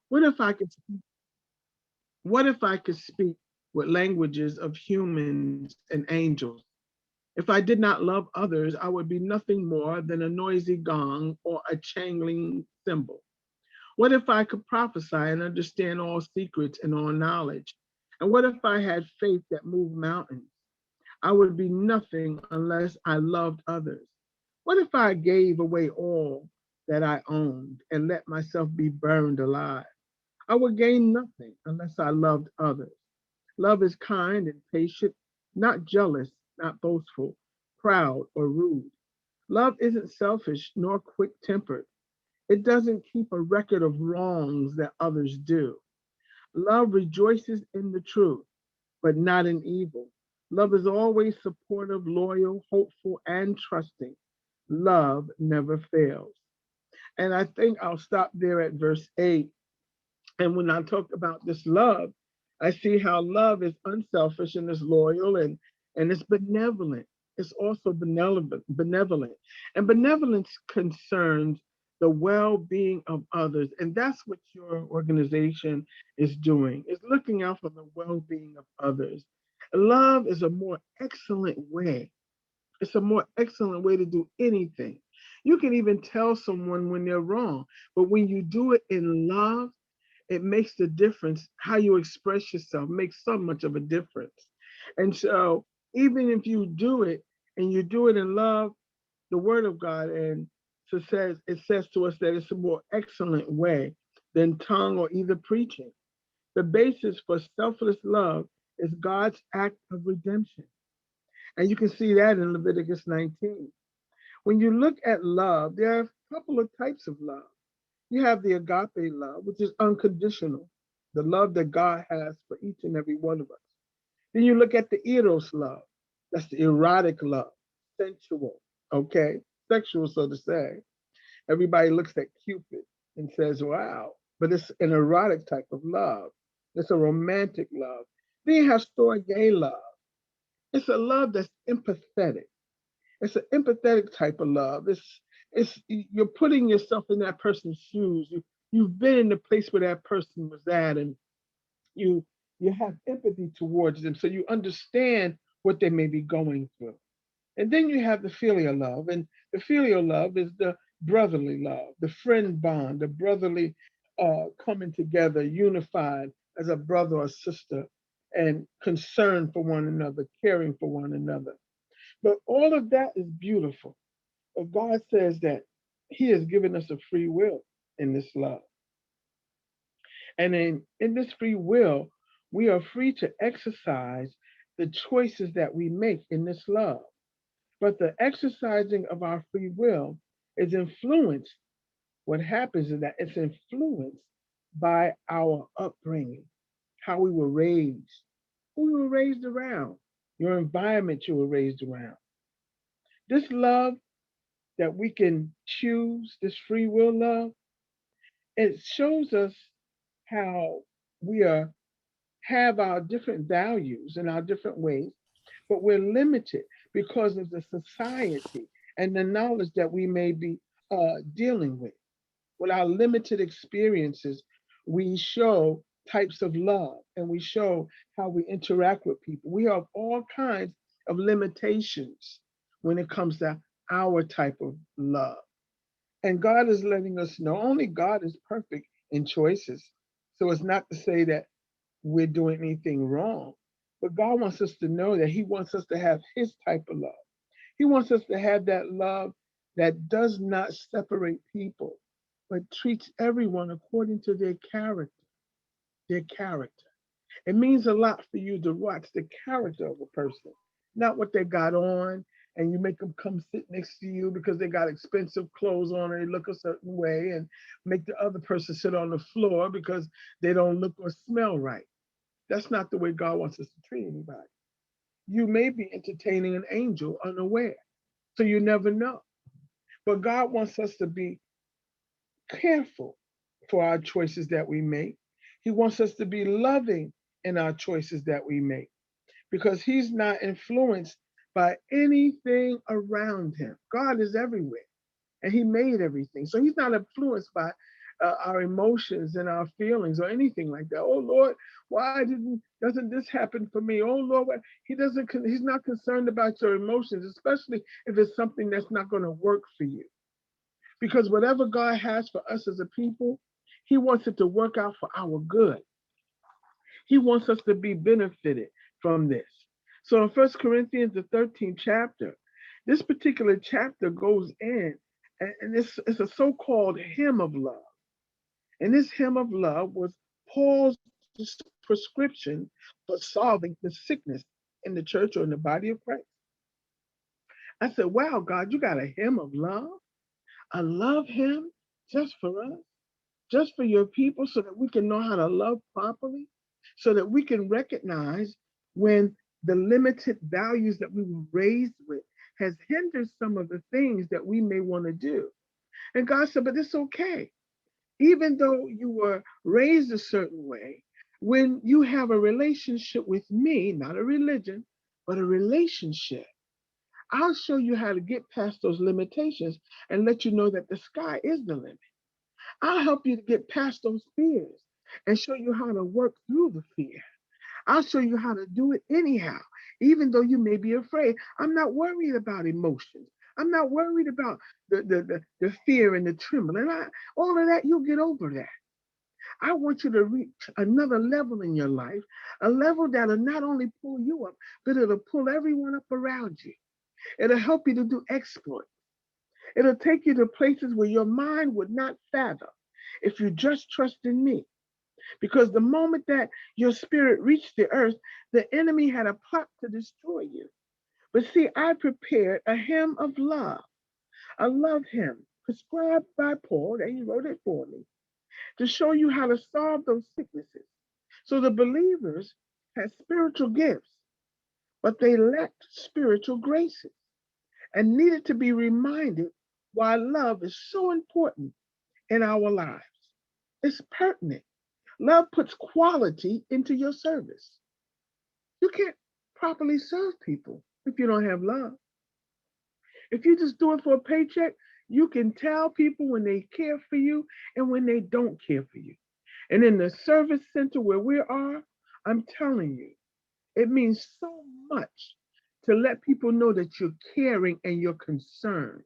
What if I could what if I could speak with languages of humans and angels? If I did not love others, I would be nothing more than a noisy gong or a jangling cymbal. What if I could prophesy and understand all secrets and all knowledge? And what if I had faith that moved mountains? I would be nothing unless I loved others. What if I gave away all that I owned and let myself be burned alive? I would gain nothing unless I loved others. Love is kind and patient, not jealous, not boastful, proud, or rude. Love isn't selfish nor quick tempered. It doesn't keep a record of wrongs that others do. Love rejoices in the truth, but not in evil. Love is always supportive, loyal, hopeful, and trusting. Love never fails. And I think I'll stop there at verse 8. And when I talk about this love, I see how love is unselfish and is loyal and it's benevolent. It's also benevolent. And benevolence concerns the well-being of others. And that's what your organization is doing, is looking out for the well-being of others. Love is a more excellent way. It's a more excellent way to do anything. You can even tell someone when they're wrong, but when you do it in love, it makes the difference. How you express yourself makes so much of a difference. And so, even if you do it and you do it in love, the word of God and so says it says to us that it's a more excellent way than tongue or either preaching. The basis for selfless love is God's act of redemption. And you can see that in Leviticus 19. When you look at love, there are a couple of types of love. You have the agape love, which is unconditional, the love that God has for each and every one of us. Then you look at the eros love, that's the erotic love, sensual, okay, sexual, so to say. Everybody looks at Cupid and says, wow, but it's an erotic type of love. It's a romantic love. Then you have storge love. It's a love that's empathetic. It's an empathetic type of love. It's you're putting yourself in that person's shoes. You've been in the place where that person was at, and you you have empathy towards them, so you understand what they may be going through. And then you have the filial love, and the filial love is the brotherly love, the friend bond, the brotherly coming together, unified as a brother or sister, and concern for one another, caring for one another. But all of that is beautiful. But God says that He has given us a free will in this love. And in this free will, we are free to exercise the choices that we make in this love. But the exercising of our free will is influenced. What happens is that it's influenced by our upbringing, how we were raised, who we were raised around, your environment you were raised around. This love that we can choose, this free will love, it shows us how we are have our different values and our different ways, but we're limited because of the society and the knowledge that we may be dealing with. With our limited experiences, we show types of love and we show how we interact with people. We have all kinds of limitations when it comes to our type of love. And God is letting us know only God is perfect in choices. So it's not to say that we're doing anything wrong, but God wants us to know that He wants us to have His type of love. He wants us to have that love that does not separate people, but treats everyone according to their character. Their character. It means a lot for you to watch the character of a person, not what they got on, and you make them come sit next to you because they got expensive clothes on and they look a certain way, and make the other person sit on the floor because they don't look or smell right. That's not the way God wants us to treat anybody. You may be entertaining an angel unaware, so you never know. But God wants us to be careful for our choices that we make. He wants us to be loving in our choices that we make because He's not influenced by anything around Him. God is everywhere and He made everything. So He's not influenced by our emotions and our feelings or anything like that. Oh Lord, why doesn't this happen for me? Oh Lord, he's not concerned about your emotions, especially if it's something that's not going to work for you. Because whatever God has for us as a people, he wants it to work out for our good. He wants us to be benefited from this. So in First Corinthians, the 13th chapter, this particular chapter goes in, and it's a so-called hymn of love. And this hymn of love was Paul's prescription for solving the sickness in the church or in the body of Christ. I said, wow, God, you got a hymn of love, a love hymn just for us, just for your people, so that we can know how to love properly, so that we can recognize when the limited values that we were raised with has hindered some of the things that we may want to do. And God said, but it's okay. Even though you were raised a certain way, when you have a relationship with me, not a religion, but a relationship, I'll show you how to get past those limitations and let you know that the sky is the limit. I'll help you to get past those fears and show you how to work through the fear. I'll show you how to do it anyhow, even though you may be afraid. I'm not worried about emotions. I'm not worried about the fear and the trembling. All of that, you'll get over that. I want you to reach another level in your life, a level that'll not only pull you up, but it'll pull everyone up around you. It'll help you to do exploits. It'll take you to places where your mind would not fathom if you just trust in me. Because the moment that your spirit reached the earth, the enemy had a plot to destroy you. But see, I prepared a hymn of love, a love hymn prescribed by Paul, and he wrote it for me, to show you how to solve those sicknesses. So the believers had spiritual gifts, but they lacked spiritual graces and needed to be reminded why love is so important in our lives. It's pertinent. Love puts quality into your service. You can't properly serve people if you don't have love. If you just do it for a paycheck, you can tell people when they care for you and when they don't care for you. And in the service center where we are, I'm telling you, it means so much to let people know that you're caring and you're concerned.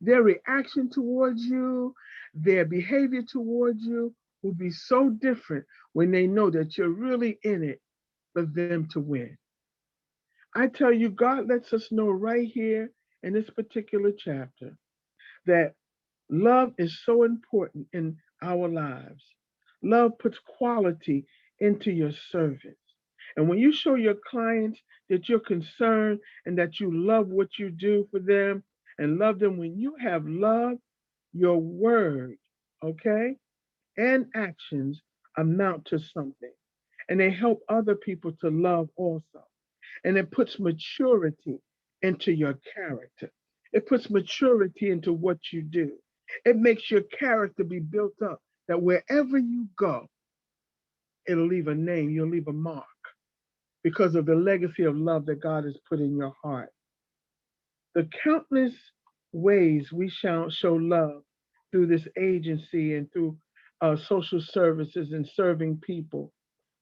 Their reaction towards you, their behavior towards you will be so different when they know that you're really in it for them to win. I tell you, God lets us know right here in this particular chapter that love is so important in our lives. Love puts quality into your service. And when you show your clients that you're concerned and that you love what you do for them and love them, when you have love, your word, okay, and actions amount to something. And they help other people to love also. And it puts maturity into your character. It puts maturity into what you do. It makes your character be built up that wherever you go, it'll leave a name, you'll leave a mark because of the legacy of love that God has put in your heart. The countless ways we shall show love through this agency and through social services and serving people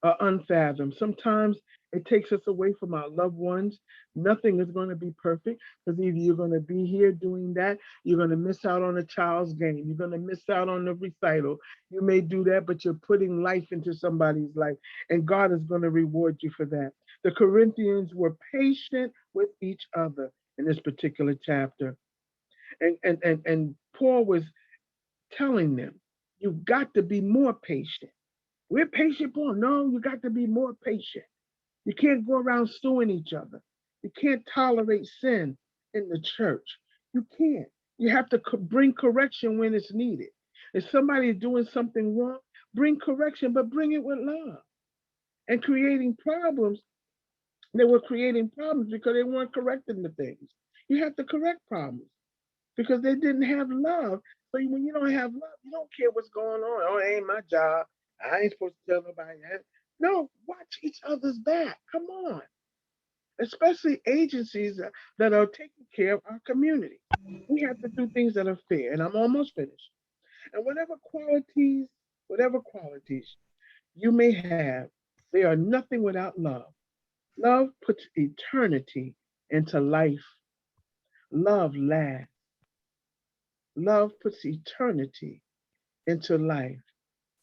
are unfathomed. Sometimes it takes us away from our loved ones. Nothing is going to be perfect because either you're going to be here doing that, you're going to miss out on a child's game, you're going to miss out on the recital. You may do that, but you're putting life into somebody's life, and God is going to reward you for that. The Corinthians were patient with each other in this particular chapter. And Paul was telling them, you've got to be more patient. We're patient, Paul. No, you got to be more patient. You can't go around suing each other. You can't tolerate sin in the church. You can't. You have to bring correction when it's needed. If somebody is doing something wrong, bring correction, but bring it with love. And creating problems, they were creating problems because they weren't correcting the things. You have to correct problems because they didn't have love. So when you don't have love, you don't care what's going on. Oh, it ain't my job. I ain't supposed to tell nobody that. No, watch each other's back. Come on. Especially agencies that are taking care of our community. We have to do things that are fair. And I'm almost finished. And whatever qualities you may have, they are nothing without love. Love puts eternity into life. Love lasts. Love puts eternity into life.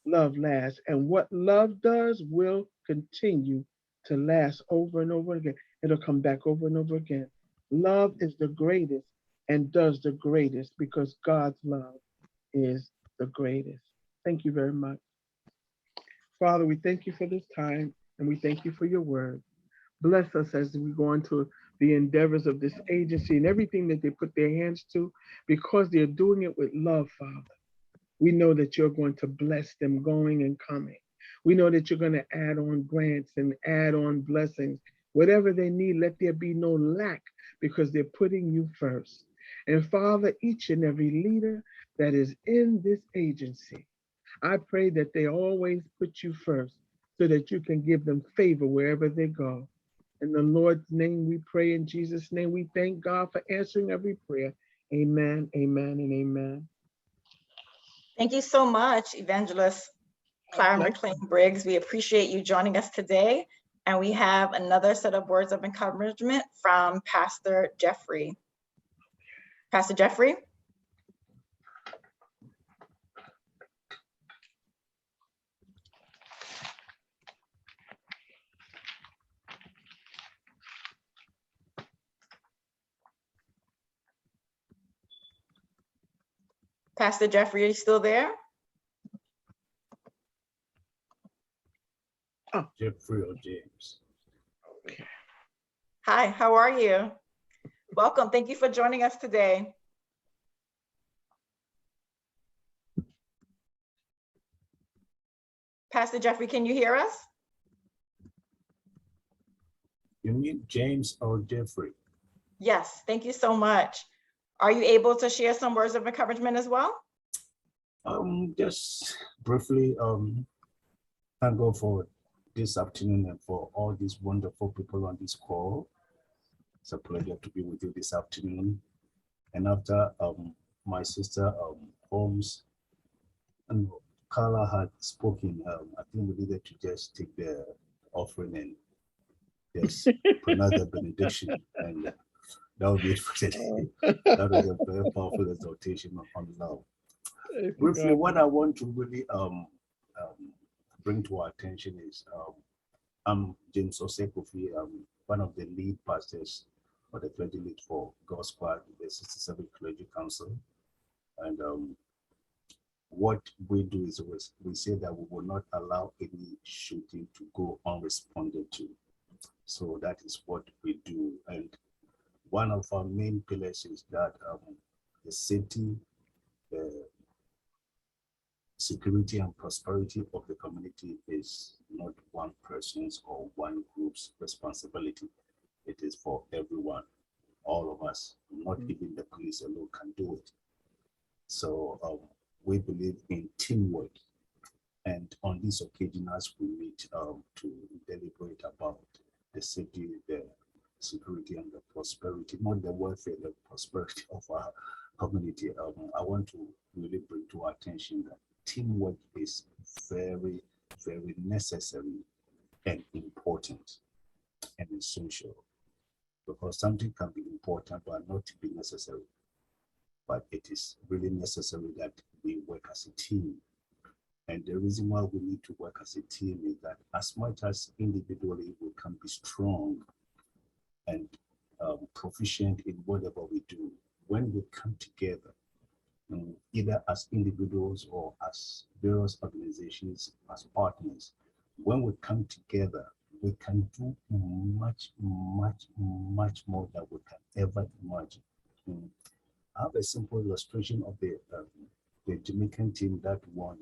Love lasts. And what love does will continue to last over and over again. It'll come back over and over again. Love is the greatest and does the greatest because God's love is the greatest. Thank you very much. Father, we thank you for this time and we thank you for your word. Bless us as we go into the endeavors of this agency and everything that they put their hands to because they're doing it with love, Father. We know that you're going to bless them going and coming. We know that you're going to add on grants and add on blessings. Whatever they need, let there be no lack because they're putting you first. And Father, each and every leader that is in this agency, I pray that they always put you first so that you can give them favor wherever they go. In the Lord's name we pray, in Jesus' name we thank God for answering every prayer. Amen, amen, and amen. Thank you so much, Evangelist Clara McLean Briggs. We appreciate you joining us today. And we have another set of words of encouragement from Pastor Jeffrey. Pastor Jeffrey. Pastor Jeffrey, are you still there? Oh, Jeffrey or James. Okay. Hi, how are you? Welcome. Thank you for joining us today. Pastor Jeffrey, can you hear us? You mean James or Jeffrey? Yes, thank you so much. Are you able to share some words of encouragement as well? Just briefly, thank God for this afternoon and for all these wonderful people on this call. It's a pleasure to be with you this afternoon. And after my sister Holmes and Carla had spoken, I think we needed to just take the offering and just pronounce the benediction, and that would be it for today. That was a very powerful exhortation on love. Briefly, what I want to really bring to our attention is I'm James Osekofi. I'm one of the lead pastors for the clergy lead for God's Squad, the 67 Clergy Council. And what we do is we say that we will not allow any shooting to go unresponded to. So that is what we do. And one of our main pillars is that the safety, the security and prosperity of the community is not one person's or one group's responsibility. It is for everyone, all of us, not even the police alone can do it. So we believe in teamwork. And on this occasion, as we meet to deliberate about the safety, the security and the prosperity, not the welfare, the prosperity of our community, I want to really bring to our attention that teamwork is very, very necessary and important and essential, because something can be important but not be necessary. But it is really necessary that we work as a team. And the reason why we need to work as a team is that as much as individually we can be strong and proficient in whatever we do, when we come together, either as individuals or as various organizations, as partners, when we come together, we can do much, much, much more than we can ever imagine. I have a simple illustration of the Jamaican team that won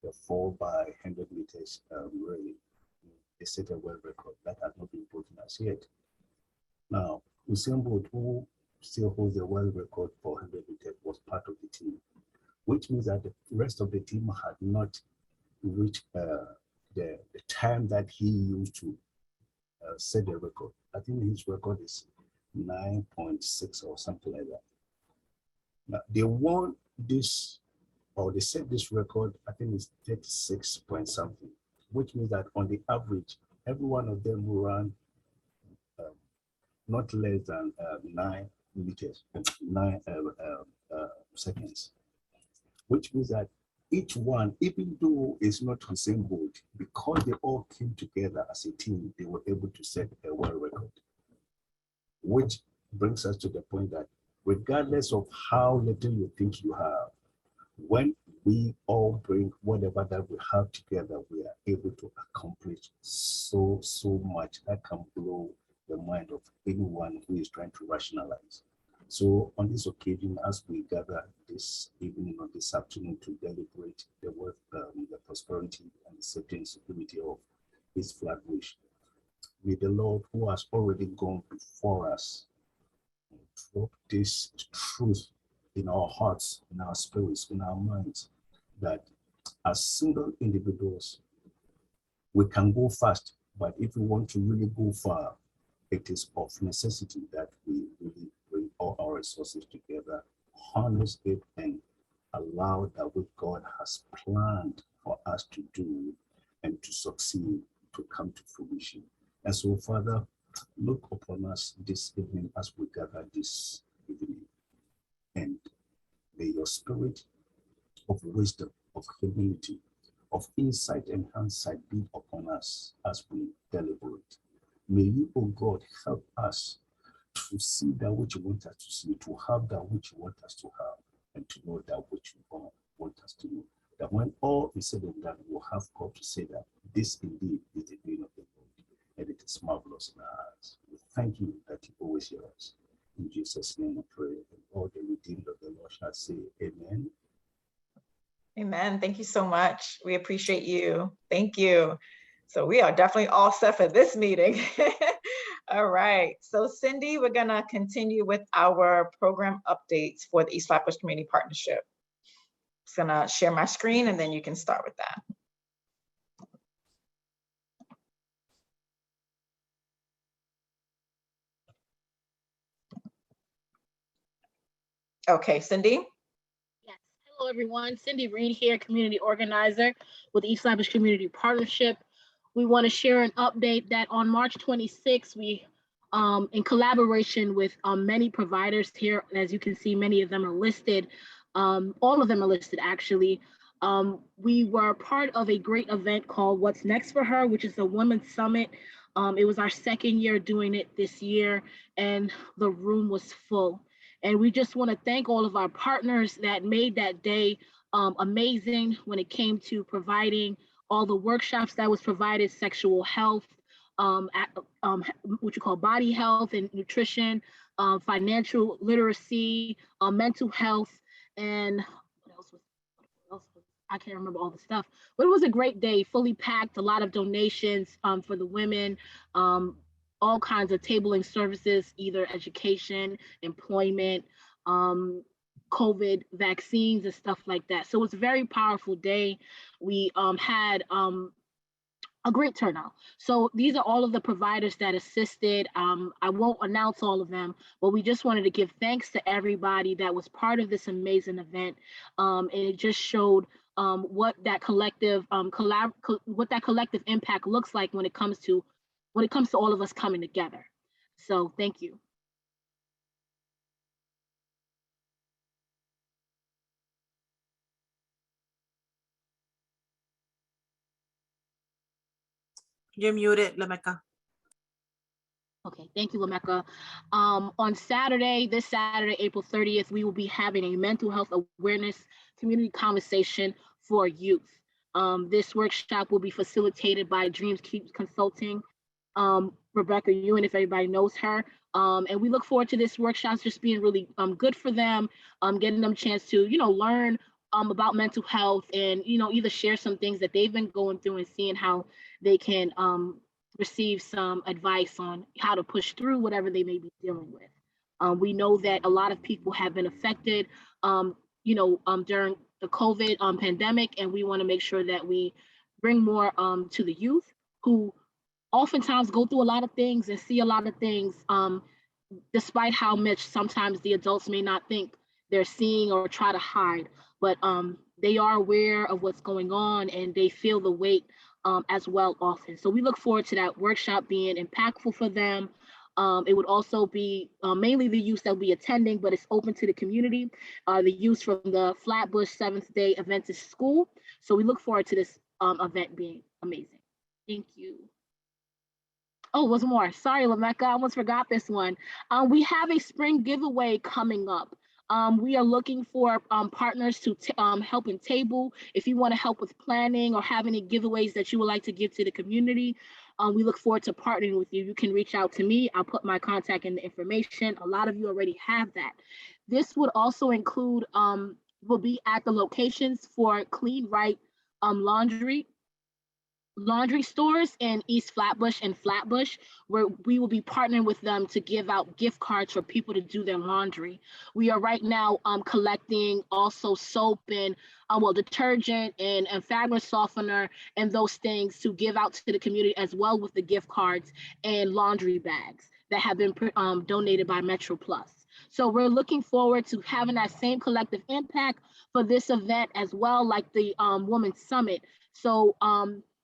the 4 by 100 meters relay. They set a world record that has not been broken as yet. Now, Usain Bolt, who still holds the world record for 100 meters, was part of the team, which means that the rest of the team had not reached the time that he used to set the record. I think his record is 9.6 or something like that. Now, they won this or they set this record, I think it's 36 point something, which means that on the average, every one of them will run not less than 9 meters, 9 seconds, which means that each one, even though it's not on the same boat, because they all came together as a team, they were able to set a world record. Which brings us to the point that regardless of how little you think you have, when we all bring whatever that we have together, we are able to accomplish so much that can blow the mind of anyone who is trying to rationalize. So on this occasion, as we gather this evening or this afternoon to deliberate the work, the prosperity and the safety and security of this Flatbush, may the Lord, who has already gone before us, drop this truth in our hearts, in our spirits, in our minds, that as single individuals, we can go fast, but if we want to really go far, it is of necessity that we really bring all our resources together, harness it, and allow that what God has planned for us to do and to succeed to come to fruition. And so, Father, look upon us this evening as we gather this evening, and may your spirit of wisdom, of humility, of insight and hindsight be upon us as we deliberate. May you, O God, help us to see that which you want us to see, to have that which you want us to have, and to know that which you want us to know. That when all is said and done, we'll have God to say that this indeed is the doing of the Lord, and it is marvelous in our eyes. We thank you that you always hear us. In Jesus' name we pray, and all the redeemed of the Lord shall say amen. Amen. Thank you so much. We appreciate you. Thank you. So we are definitely all set for this meeting. All right. So Cindy, we're going to continue with our program updates for the East Flatbush Community Partnership. I'm going to share my screen and then you can start with that. Okay, Cindy. Yes. Hello, everyone. Cindy Reed here, community organizer with East Flatbush Community Partnership. We want to share an update that on March 26th, we, in collaboration with many providers here, as you can see, many of them are listed. All of them are listed, actually. We were part of a great event called What's Next for Her, which is a women's summit. It was our second year doing it this year, and the room was full. And we just want to thank all of our partners that made that day amazing when it came to providing all the workshops that was provided, sexual health, what you call body health and nutrition, financial literacy, mental health, and what else was, I can't remember all the stuff, but it was a great day, fully packed, a lot of donations for the women, all kinds of tabling services, either education, employment, COVID vaccines and stuff like that. So it was a very powerful day. We had a great turnout. So these are all of the providers that assisted. I won't announce all of them, but we just wanted to give thanks to everybody that was part of this amazing event. And it just showed what that collective impact looks like when it comes to all of us coming together. So thank you. You're muted, Lameka. Okay, thank you, Lameka. On Saturday, this Saturday, April 30th, we will be having a mental health awareness community conversation for youth. This workshop will be facilitated by Dreams Keep Consulting, Rebecca Ewan, if everybody knows her. And we look forward to this workshop just being really good for them, getting them a chance to, learn about mental health and, either share some things that they've been going through and seeing how they can receive some advice on how to push through whatever they may be dealing with. We know that a lot of people have been affected, during the COVID pandemic, and we want to make sure that we bring more to the youth who oftentimes go through a lot of things and see a lot of things, despite how much sometimes the adults may not think they're seeing or try to hide. But they are aware of what's going on and they feel the weight as well often. So we look forward to that workshop being impactful for them. It would also be mainly the youth that will be attending, but it's open to the community, the youth from the Flatbush Seventh Day Adventist School. So we look forward to this event being amazing. Thank you. Oh, was more. Sorry, Lamecca, I almost forgot this one. We have a spring giveaway coming up. We are looking for partners to help in table. If you want to help with planning or have any giveaways that you would like to give to the community, we look forward to partnering with you. You can reach out to me. I'll put my contact in the information. A lot of you already have that. This would also include, will be at the locations for Clean Right laundry stores in East Flatbush and Flatbush, where we will be partnering with them to give out gift cards for people to do their laundry. We are right now collecting also soap and detergent and fabric softener and those things to give out to the community, as well with the gift cards and laundry bags that have been donated by Metro Plus. So we're looking forward to having that same collective impact for this event as well, like the Women's Summit. So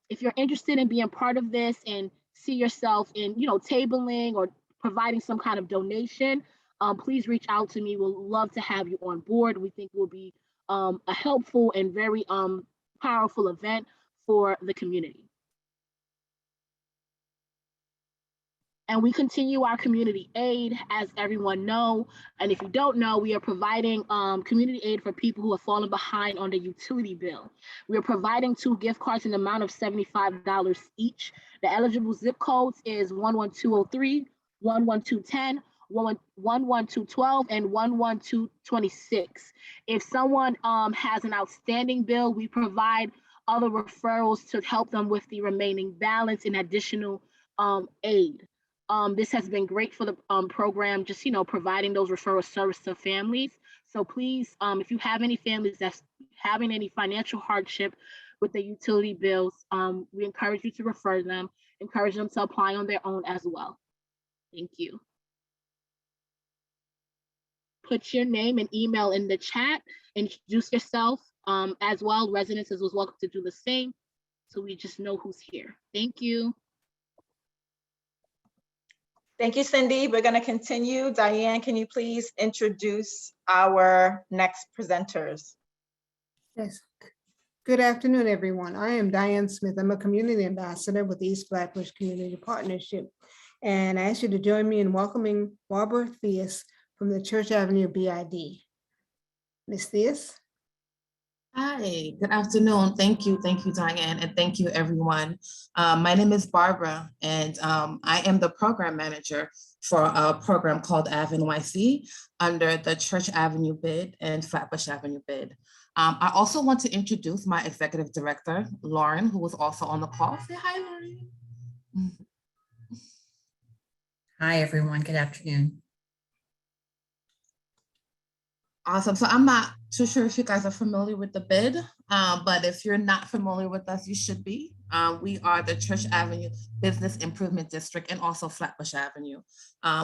if you're interested in being part of this and see yourself in, tabling or providing some kind of donation, please reach out to me. We'll love to have you on board. We think it will be a helpful and very powerful event for the community. And we continue our community aid, as everyone know. And if you don't know, we are providing community aid for people who have fallen behind on the utility bill. We are providing 2 gift cards in the amount of $75 each. The eligible zip codes is 11203, 11210, 11212, and 11226. If someone has an outstanding bill, we provide other referrals to help them with the remaining balance and additional aid. This has been great for the program, just, providing those referral service to families. So please, if you have any families that's having any financial hardship with the utility bills, we encourage you to refer them, encourage them to apply on their own as well. Thank you. Put your name and email in the chat, introduce yourself as well. Residents is welcome to do the same, so we just know who's here. Thank you. Thank you, Cindy. We're going to continue. Diane, can you please introduce our next presenters? Yes. Good afternoon, everyone. I am Diane Smith. I'm a community ambassador with East Flatbush Community Partnership. And I ask you to join me in welcoming Barbara Theus from the Church Avenue BID. Ms. Theus? Hi, good afternoon. Thank you, Diane, and thank you, everyone. My name is Barbara, and I am the program manager for a program called AVNYC under the Church Avenue BID and Flatbush Avenue BID. I also want to introduce my executive director, Lauren, who was also on the call. Say hi, Lauren. Hi, everyone. Good afternoon. Awesome. So I'm not too sure if you guys are familiar with the BID, but if you're not familiar with us, you should be. We are the Church Avenue Business Improvement District and also Flatbush Avenue,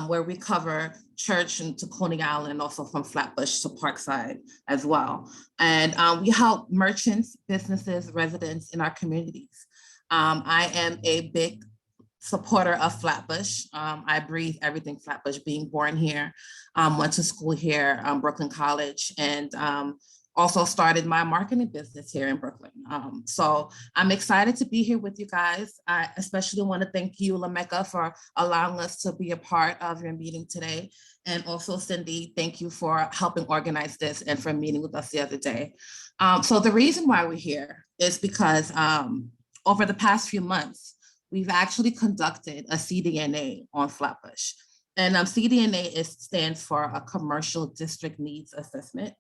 where we cover Church and to Coney Island, also from Flatbush to Parkside as well. And we help merchants, businesses, residents in our communities. I am a big supporter of Flatbush. I breathe everything Flatbush, being born here, went to school here, Brooklyn College, and also started my marketing business here in Brooklyn. So I'm excited to be here with you guys. I especially want to thank you, Lamecca, for allowing us to be a part of your meeting today. And also Cindy, thank you for helping organize this and for meeting with us the other day. So the reason why we're here is because over the past few months, we've actually conducted a CDNA on Flatbush. And CDNA stands for a Commercial District Needs Assessment.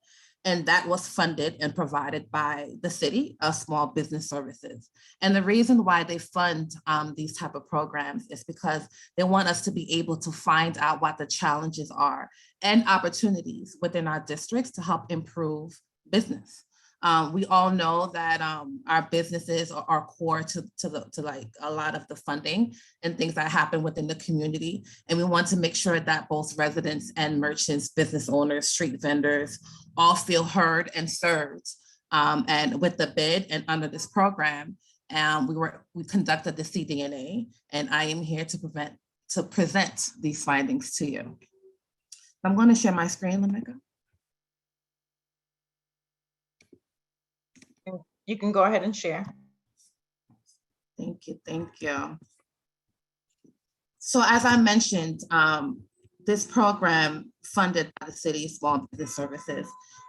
And that was funded and provided by the City of Small Business Services. And the reason why they fund these type of programs is because they want us to be able to find out what the challenges are and opportunities within our districts to help improve business. We all know that our businesses are core to like a lot of the funding and things that happen within the community. And we want to make sure that both residents and merchants, business owners, street vendors, all feel heard and served And with the bid and under this program, we conducted the CDNA, and I am here to present these findings to you. I'm going to share my screen, Lamika. You can go ahead and share. Thank you, thank you. So as I mentioned, this program funded by the City Small Business Services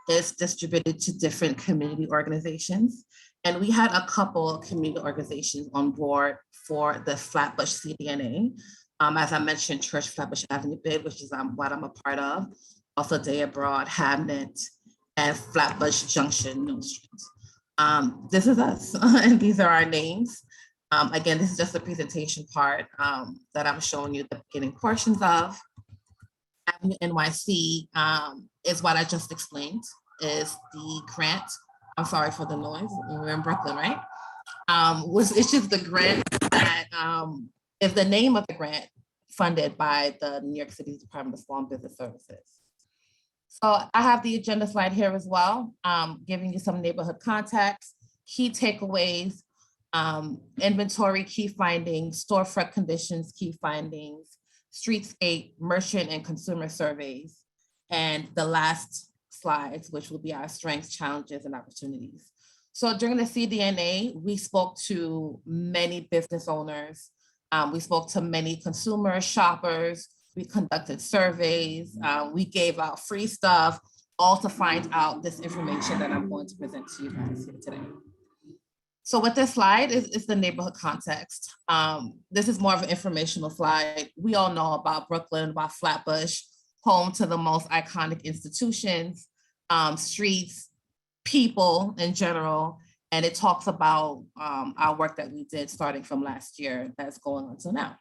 is distributed to different community organizations. And we had a couple of community organizations on board for the Flatbush CDNA. As I mentioned, Church Flatbush Avenue bid, which is what I'm a part of. Also Day Abroad, Hamnet, and Flatbush Junction, Mill Street. This is us, and these are our names. Again, this is just the presentation part that I'm showing you the beginning portions of. Avenue NYC is what I just explained, is the grant. I'm sorry for the noise, we're in Brooklyn, right? It's just the grant that is the name of the grant funded by the New York City Department of Small Business Services. So I have the agenda slide here as well, giving you some neighborhood context, key takeaways, inventory key findings, storefront conditions key findings, streetscape, merchant and consumer surveys, and the last slides, which will be our strengths, challenges, and opportunities. So during the CDNA, we spoke to many business owners. We spoke to many consumers, shoppers. We conducted surveys. We gave out free stuff, all to find out this information that I'm going to present to you guys here today. So what this slide is the neighborhood context. This is more of an informational slide. We all know about Brooklyn, about Flatbush, home to the most iconic institutions, streets, people in general. And it talks about our work that we did starting from last year that's going on till now.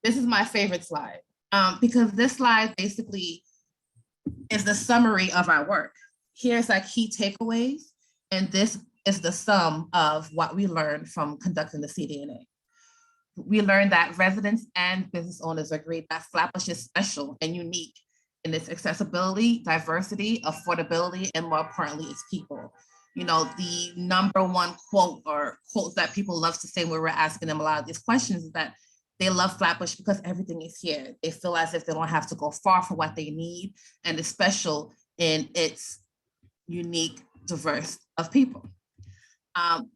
This is my favorite slide because this slide basically is the summary of our work. Here's our key takeaways, and this is the sum of what we learned from conducting the CDNA. We learned that residents and business owners agreed that Flatbush is special and unique in its accessibility, diversity, affordability, and more importantly, its people. You know, the number one quote or quotes that people love to say when we're asking them a lot of these questions is that they love Flatbush because everything is here. They feel as if they don't have to go far for what they need, and it's special in its unique, diverse of people.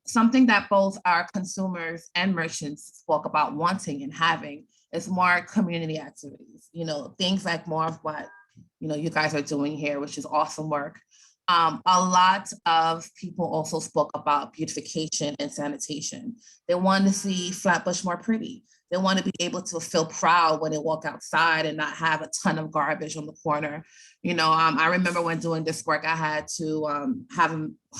Something that both our consumers and merchants spoke about wanting and having is more community activities, you know, things like more of what, you know, you guys are doing here, which is awesome work. A lot of people also spoke about beautification and sanitation. They wanted to see Flatbush more pretty. They want to be able to feel proud when they walk outside and not have a ton of garbage on the corner. You know, I remember when doing this work, I had to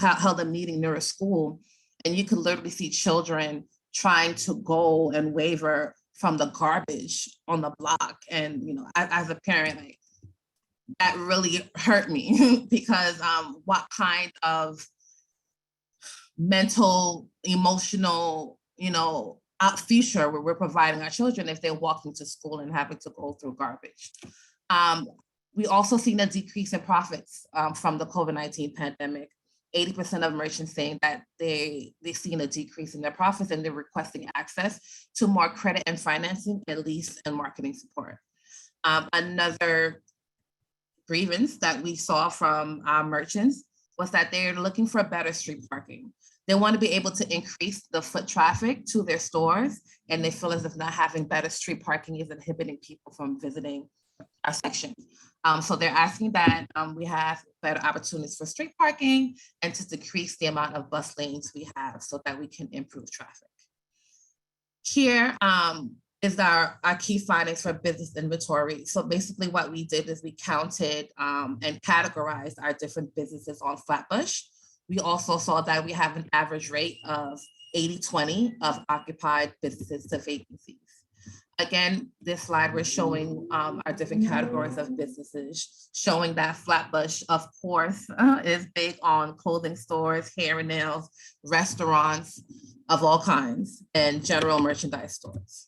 held a meeting near a school, and you could literally see children trying to go and waver from the garbage on the block. And, you know, as a parent, like, that really hurt me because what kind of mental, emotional, you know, future where we're providing our children if they're walking to school and having to go through garbage. We also seen a decrease in profits from the COVID-19 pandemic. 80% of merchants saying that they've seen a decrease in their profits, and they're requesting access to more credit and financing, at least and marketing support. Another grievance that we saw from our merchants was that they're looking for better street parking. They want to be able to increase the foot traffic to their stores, and they feel as if not having better street parking is inhibiting people from visiting our section. So they're asking that we have better opportunities for street parking and to decrease the amount of bus lanes we have so that we can improve traffic. Here is our key findings for business inventory. So basically what we did is we counted and categorized our different businesses on Flatbush. We also saw that we have an average rate of 80-20 of occupied businesses to vacancies. Again, this slide, we're showing our different categories of businesses, showing that Flatbush, of course, is big on clothing stores, hair and nails, restaurants of all kinds, and general merchandise stores.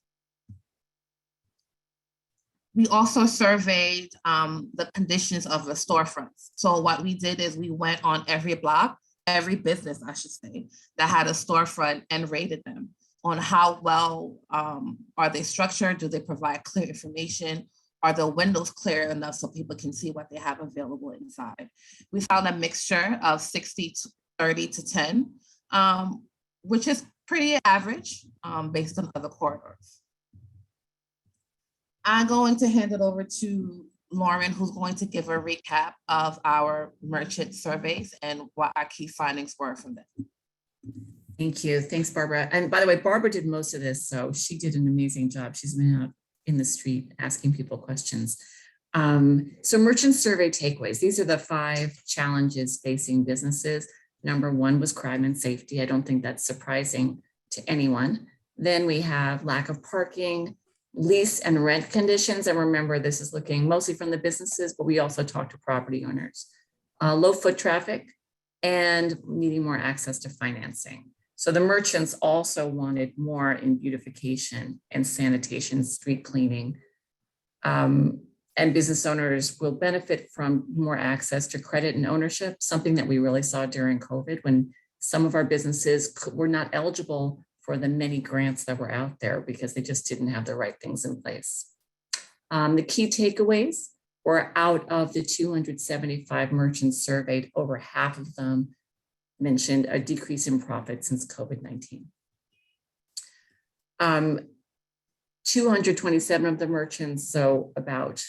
We also surveyed the conditions of the storefronts. So what we did is we went on every block every business, I should say, that had a storefront and rated them on how well are they structured? Do they provide clear information? Are the windows clear enough so people can see what they have available inside? We found a mixture of 60 to 30 to 10, which is pretty average based on other corridors. I'm going to hand it over to Lauren, who's going to give a recap of our merchant surveys and what our key findings were from them. Thank you. Thanks, Barbara. And by the way, Barbara did most of this, so she did an amazing job. She's been out in the street asking people questions. So merchant survey takeaways. These are the 5 challenges facing businesses. Number 1 was crime and safety. I don't think that's surprising to anyone. Then we have lack of parking, lease and rent conditions. And remember, this is looking mostly from the businesses, but we also talk to property owners. Low foot traffic and needing more access to financing. So the merchants also wanted more in beautification and sanitation, street cleaning. And business owners will benefit from more access to credit and ownership, something that we really saw during COVID when some of our businesses were not eligible for the many grants that were out there because they just didn't have the right things in place. The key takeaways were out of the 275 merchants surveyed, over half of them mentioned a decrease in profit since COVID-19. 227 of the merchants, so about,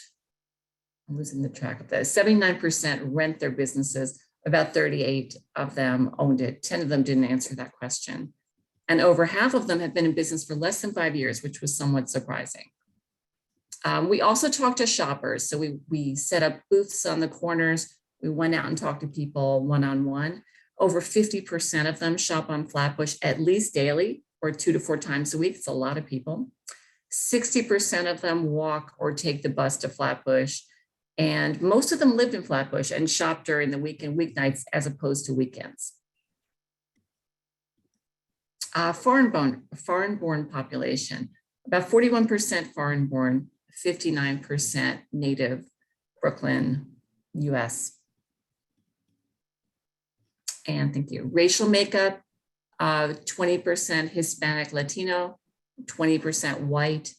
I'm losing the track of that, 79% rent their businesses, about 38 of them owned it, 10 of them didn't answer that question. And over half of them have been in business for less than 5 years, which was somewhat surprising. We also talked to shoppers. So we set up booths on the corners. We went out and talked to people one-on-one. Over 50% of them shop on Flatbush at least daily or 2 to 4 times a week. It's a lot of people. 60% of them walk or take the bus to Flatbush. And most of them lived in Flatbush and shopped during the week and weeknights as opposed to weekends. Foreign-born population, about 41% foreign-born, 59% native, Brooklyn, US. And thank you. Racial makeup, 20% Hispanic Latino, 20% white,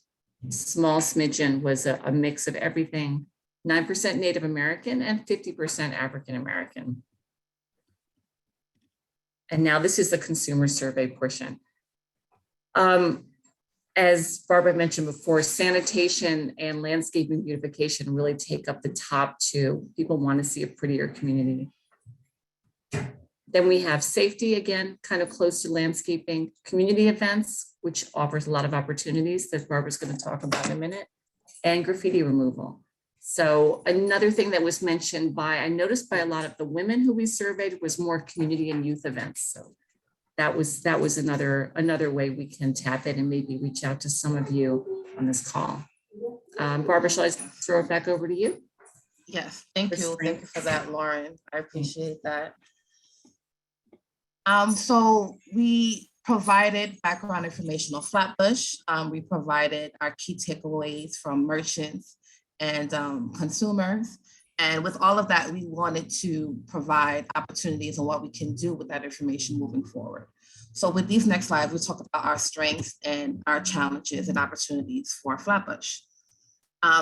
small smidgen was a mix of everything, 9% Native American and 50% African American. And now this is the consumer survey portion. As Barbara mentioned before, sanitation and landscaping beautification really take up the top 2. People want to see a prettier community. Then we have safety, again, kind of close to landscaping, community events, which offers a lot of opportunities that Barbara's going to talk about in a minute, and graffiti removal. So another thing that was mentioned I noticed by a lot of the women who we surveyed was more community and youth events. So that was another way we can tap it and maybe reach out to some of you on this call. Barbara, shall I throw it back over to you? Yes, thank you. Thank you for that, Lauren. I appreciate that. So we provided background information on Flatbush. We provided our key takeaways from merchants and consumers. And with all of that, we wanted to provide opportunities on what we can do with that information moving forward. So with these next slides, we'll talk about our strengths and our challenges and opportunities for Flatbush.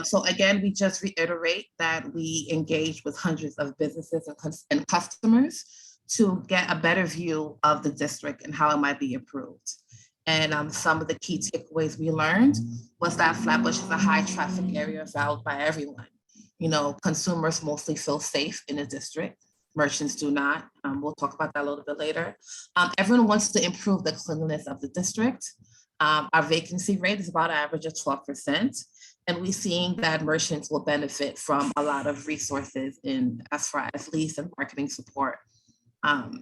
So again, we just reiterate that we engage with hundreds of businesses and customers to get a better view of the district and how it might be improved. And some of the key takeaways we learned was that Flatbush is a high traffic area valued by everyone. You know, consumers mostly feel safe in the district. Merchants do not. We'll talk about that a little bit later. Everyone wants to improve the cleanliness of the district. Our vacancy rate is about an average of 12%. And we're seeing that merchants will benefit from a lot of resources as far as lease and marketing support,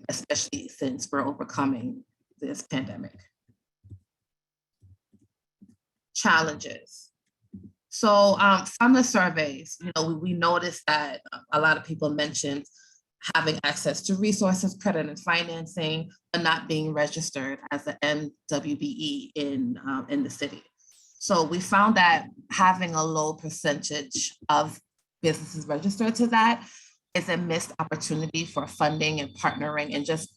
especially since we're overcoming this pandemic. Challenges. So from the surveys, you know, we noticed that a lot of people mentioned having access to resources, credit and financing, but not being registered as an MWBE in the city. So we found that having a low percentage of businesses registered to that is a missed opportunity for funding and partnering and just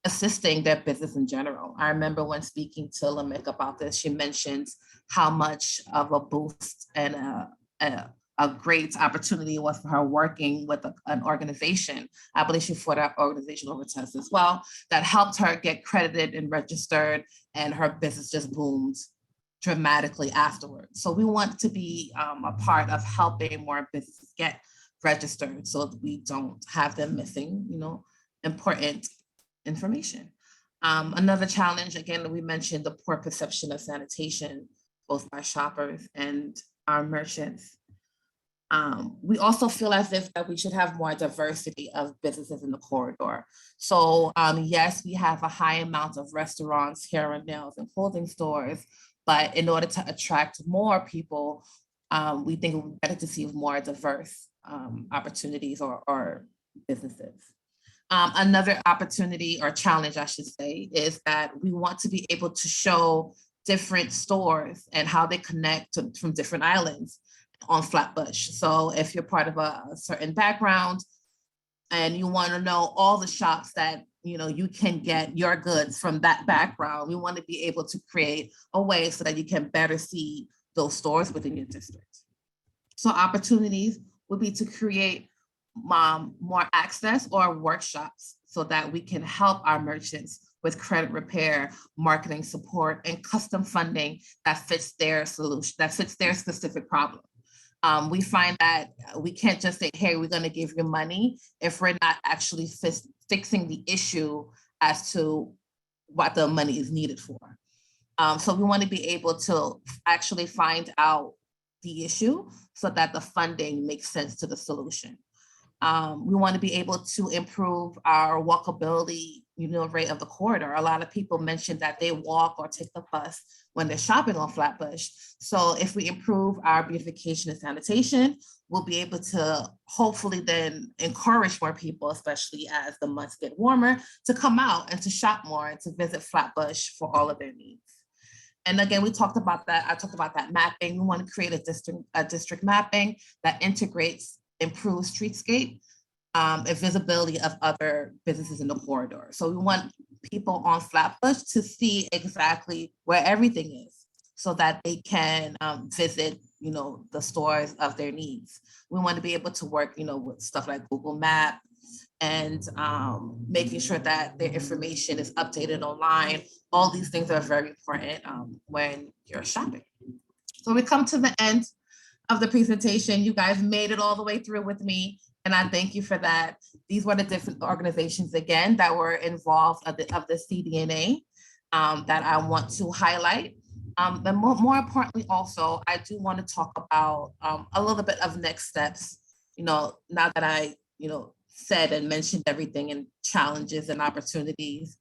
assisting their business in general. I remember when speaking to Lamik about this, she mentioned how much of a boost and a great opportunity it was for her working with an organization. I believe she fought that organization over test as well, that helped her get credited and registered, and her business just boomed dramatically afterwards. So we want to be a part of helping more businesses get registered so that we don't have them missing, important information. Another challenge, again, we mentioned the poor perception of sanitation, both by shoppers and our merchants. We also feel as if that we should have more diversity of businesses in the corridor. So yes, we have a high amount of restaurants, hair and nails and clothing stores, but in order to attract more people, we think it would be better to see more diverse opportunities or businesses. Another opportunity or challenge, I should say, is that we want to be able to show different stores and how they connect from different islands on Flatbush. So if you're part of a certain background and you want to know all the shops that you can get your goods from that background, we want to be able to create a way so that you can better see those stores within your district. So opportunities would be to create more access or workshops so that we can help our merchants with credit repair, marketing support, and custom funding that fits their solution, that fits their specific problem. We find that we can't just say, hey, we're going to give you money if we're not actually fixing the issue as to what the money is needed for. So we want to be able to actually find out the issue so that the funding makes sense to the solution. We want to be able to improve our walkability, rate of the corridor. A lot of people mentioned that they walk or take the bus when they're shopping on Flatbush. So if we improve our beautification and sanitation, we'll be able to hopefully then encourage more people, especially as the months get warmer, to come out and to shop more and to visit Flatbush for all of their needs. And again, we talked about that. I talked about that mapping. We want to create a district mapping that integrates improved streetscape and visibility of other businesses in the corridor. So we want people on Flatbush to see exactly where everything is so that they can visit, the stores of their needs. We want to be able to work, with stuff like Google Maps and making sure that their information is updated online. All these things are very important when you're shopping. So we come to the end of the presentation. You guys made it all the way through with me, and I thank you for that. These were the different organizations, again, that were involved of the CDNA that I want to highlight. But more importantly, also, I do want to talk about a little bit of next steps. Now that I, said and mentioned everything and challenges and opportunities,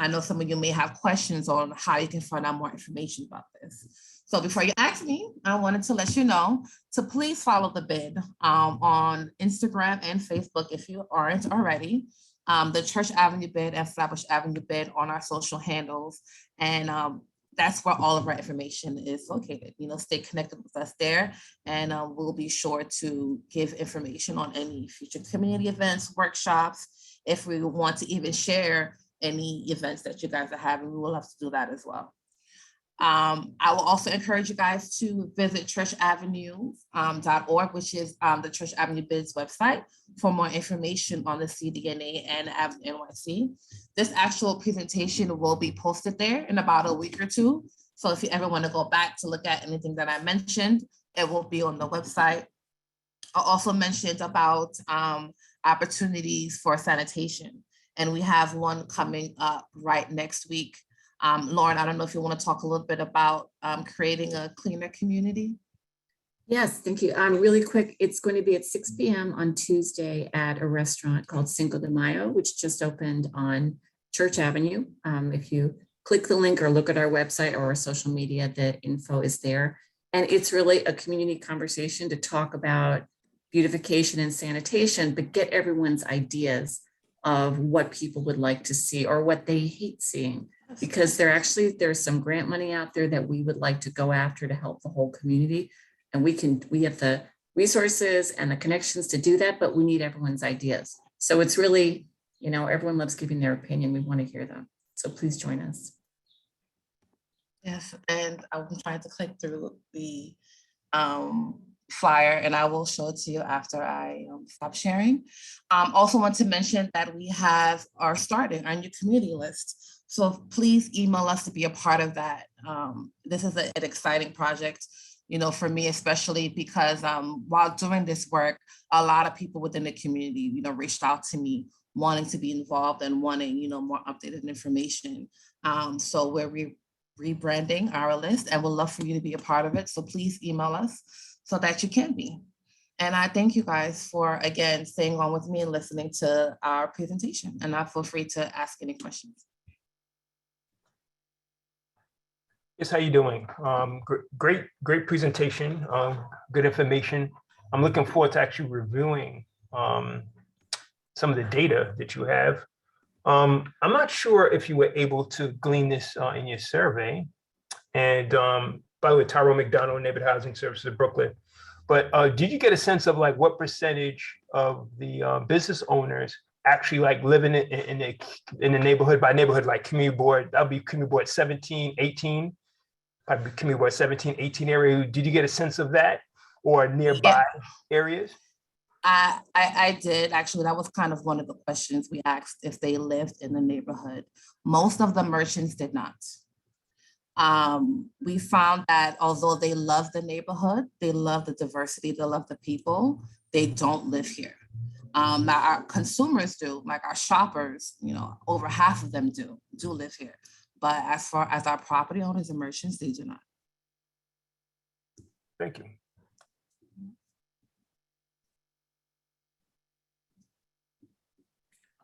I know some of you may have questions on how you can find out more information about this. So before you ask me, I wanted to let you know to please follow the bid on Instagram and Facebook if you aren't already. The Church Avenue bid and Flatbush Avenue bid on our social handles. And that's where all of our information is located. Stay connected with us there, and we'll be sure to give information on any future community events, workshops. If we want to even share any events that you guys are having, we will have to do that as well. I will also encourage you guys to visit churchavenue.org, which is the Church Avenue Bids website, for more information on the CDNA and Avenue NYC. This actual presentation will be posted there in about a week or two. So if you ever want to go back to look at anything that I mentioned, it will be on the website. I also mentioned about opportunities for sanitation, and we have one coming up right next week. Lauren, I don't know if you want to talk a little bit about creating a cleaner community. Yes, thank you. Really quick, it's going to be at 6 p.m. on Tuesday at a restaurant called Cinco de Mayo, which just opened on Church Avenue. If you click the link or look at our website or our social media, the info is there. And it's really a community conversation to talk about beautification and sanitation, but get everyone's ideas of what people would like to see or what they hate seeing. Because there's some grant money out there that we would like to go after to help the whole community. And we have the resources and the connections to do that, but we need everyone's ideas. So it's really, you know, everyone loves giving their opinion. We want to hear them. So please join us. Yes, and I'm trying to click through the flyer, and I will show it to you after I stop sharing. Also want to mention that we are starting our new community list. So please email us to be a part of that. This is an exciting project, you know, for me, especially because while doing this work, a lot of people within the community, you know, reached out to me wanting to be involved and wanting, you know, more updated information. So we're rebranding our list and we'd love for you to be a part of it. So please email us so that you can be. And I thank you guys for, again, staying on with me and listening to our presentation. And now feel free to ask any questions. Yes, how you doing? Great presentation, good information. I'm looking forward to actually reviewing some of the data that you have. I'm not sure if you were able to glean this in your survey. And by the way, Tyrone McDonald, Neighborhood Housing Services of Brooklyn. But did you get a sense of like what percentage of the business owners actually like living in the neighborhood, by neighborhood, like community board, that'll be community board 17, 18, probably community board 17, 18 area. Did you get a sense of that or nearby areas? I did actually. That was kind of one of the questions we asked, if they lived in the neighborhood. Most of the merchants did not. We found that although they love the neighborhood, they love the diversity, they love the people, they don't live here. Now our consumers do, like our shoppers, you know, over half of them do live here. But as far as our property owners and merchants, they do not. Thank you.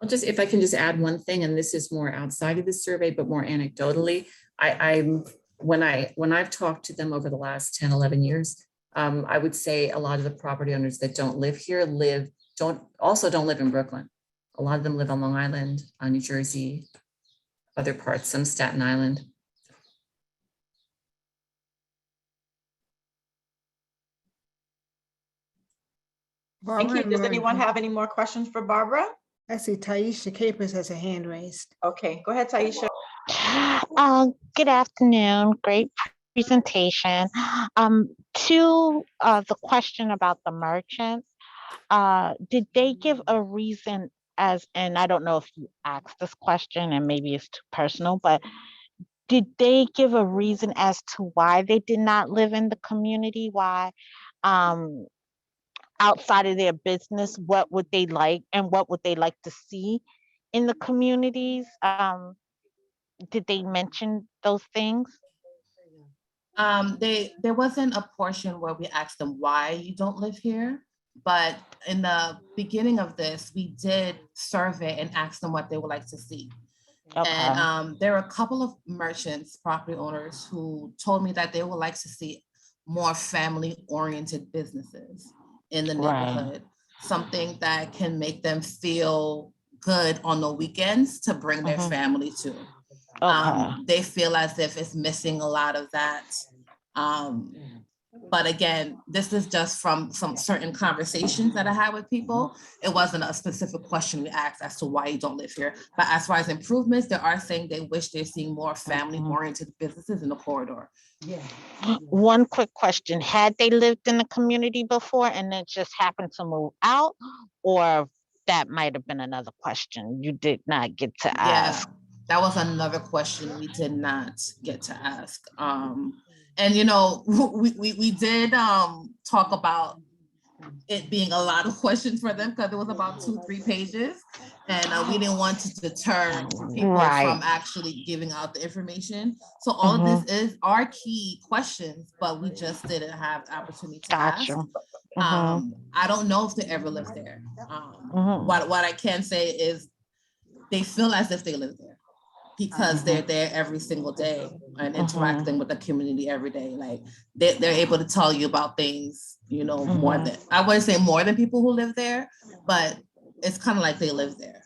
If I can just add one thing, and this is more outside of the survey, but more anecdotally, when I've talked to them over the last 10, 11 years, I would say a lot of the property owners that don't live here don't live in Brooklyn. A lot of them live on Long Island, New Jersey, other parts, some Staten Island. Thank you. Does anyone have any more questions for Barbara? I see Taisha Capers has a hand raised. Okay, go ahead, Taisha. Good afternoon. Great presentation. To the question about the merchants, did they give a reason and I don't know if you asked this question and maybe it's too personal, but did they give a reason as to why they did not live in the community? Why? Outside of their business, what would they like and what would they like to see in the communities? Did they mention those things? There wasn't a portion where we asked them why you don't live here, but in the beginning of this, we did survey and ask them what they would like to see. Okay. And there are a couple of merchants, property owners, who told me that they would like to see more family-oriented businesses in the neighborhood, something that can make them feel good on the weekends to bring their family to. They feel as if it's missing a lot of that. But again, this is just from some certain conversations that I had with people. It wasn't a specific question we asked as to why you don't live here. But as far as improvements, they are saying they wish they're seeing more family-oriented businesses in the corridor. Yeah. One quick question. Had they lived in the community before and then just happened to move out? Or that might have been another question you did not get to ask? That was another question we did not get to ask. And you know, we did talk about it being a lot of questions for them because it was about 2-3 pages, and we didn't want to deter people from actually giving out the information. So all of this is our key questions, but we just didn't have the opportunity to ask. I don't know if they ever lived there. What I can say is they feel as if they live there, because they're there every single day and interacting with the community every day. Like they're able to tell you about things, you know, more than, I wouldn't say more than people who live there, but it's kind of like they live there,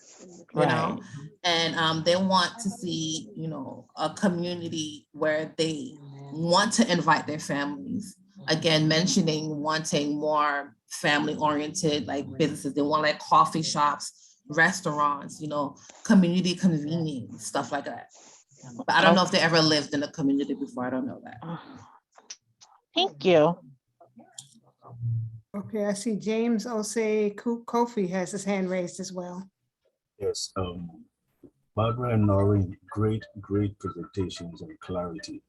you know? And they want to see, you know, a community where they want to invite their families, again, mentioning wanting more family-oriented like businesses. They want like coffee shops, restaurants, you know, community convening, stuff like that. But I don't know if they ever lived in a community before. I don't know that. Thank you. Okay, I see James Osei Kofi has his hand raised as well. Yes, Barbara and Noreen, great presentations and clarity.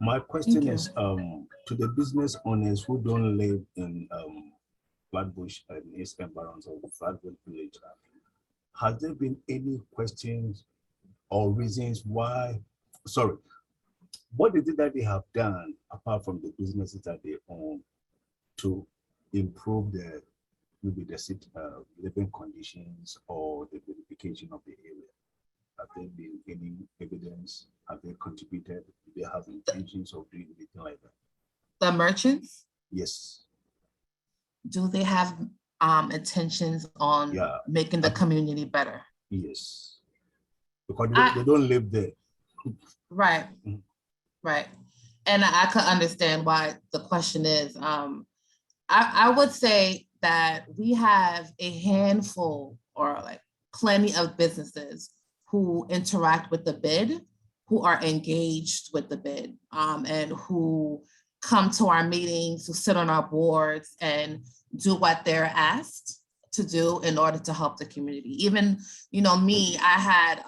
My question you. is to the business owners who don't live in Flatbush and East Environs or Flatbush Village. Has there been any questions or reasons why? Sorry, what is it that they have done apart from the businesses that they own to improve the maybe the living conditions or the beautification of the area? Have there been any evidence? Have they contributed? Do they have intentions of doing anything like that? The merchants, Yes. do they have intentions on Yeah. making the community better? Yes. Because they don't live there. Right, Mhm. right. And I could understand why the question is, I would say that we have a handful or like plenty of businesses who interact with the bid, who are engaged with the bid, and who come to our meetings, who sit on our boards and do what they're asked to do in order to help the community. Even, you know, me, I had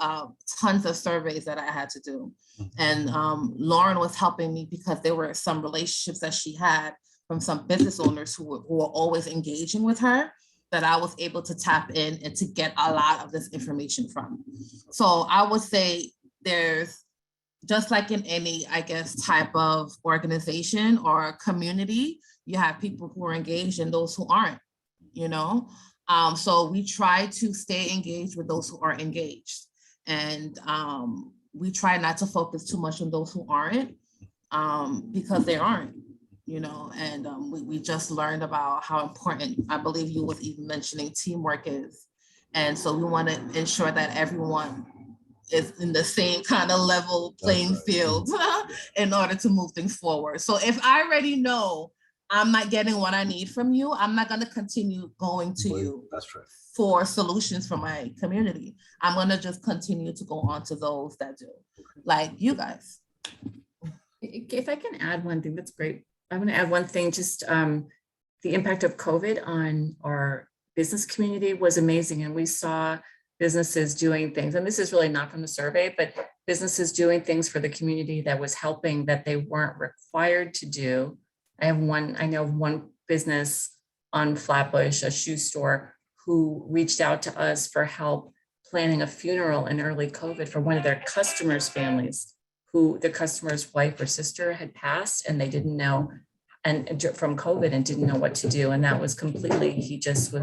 tons of surveys that I had to do. And Lauren was helping me because there were some relationships that she had from some business owners who were always engaging with her, that I was able to tap in and to get a lot of this information from. So I would say there's, just like in any, I guess, type of organization or community, you have people who are engaged and those who aren't, you know? So we try to stay engaged with those who are engaged. And we try not to focus too much on those who aren't, because they aren't, you know? And we just learned about how important, I believe you was even mentioning, teamwork is. And so we want to ensure that everyone is in the same kind of level playing field in order to move things forward. So if I already know I'm not getting what I need from you, I'm not going to continue going to you for solutions for my community. I'm going to just continue to go on to those that do, like you guys. If I can add one thing, that's great. I want to add one thing, just the impact of COVID on our business community was amazing. And we saw businesses doing things, and this is really not from the survey, but businesses doing things for the community that was helping that they weren't required to do. I know of one business on Flatbush, a shoe store, who reached out to us for help planning a funeral in early COVID for one of their customers' families, who the customer's wife or sister had passed and they didn't know, and from COVID, and didn't know what to do. And that was completely, he just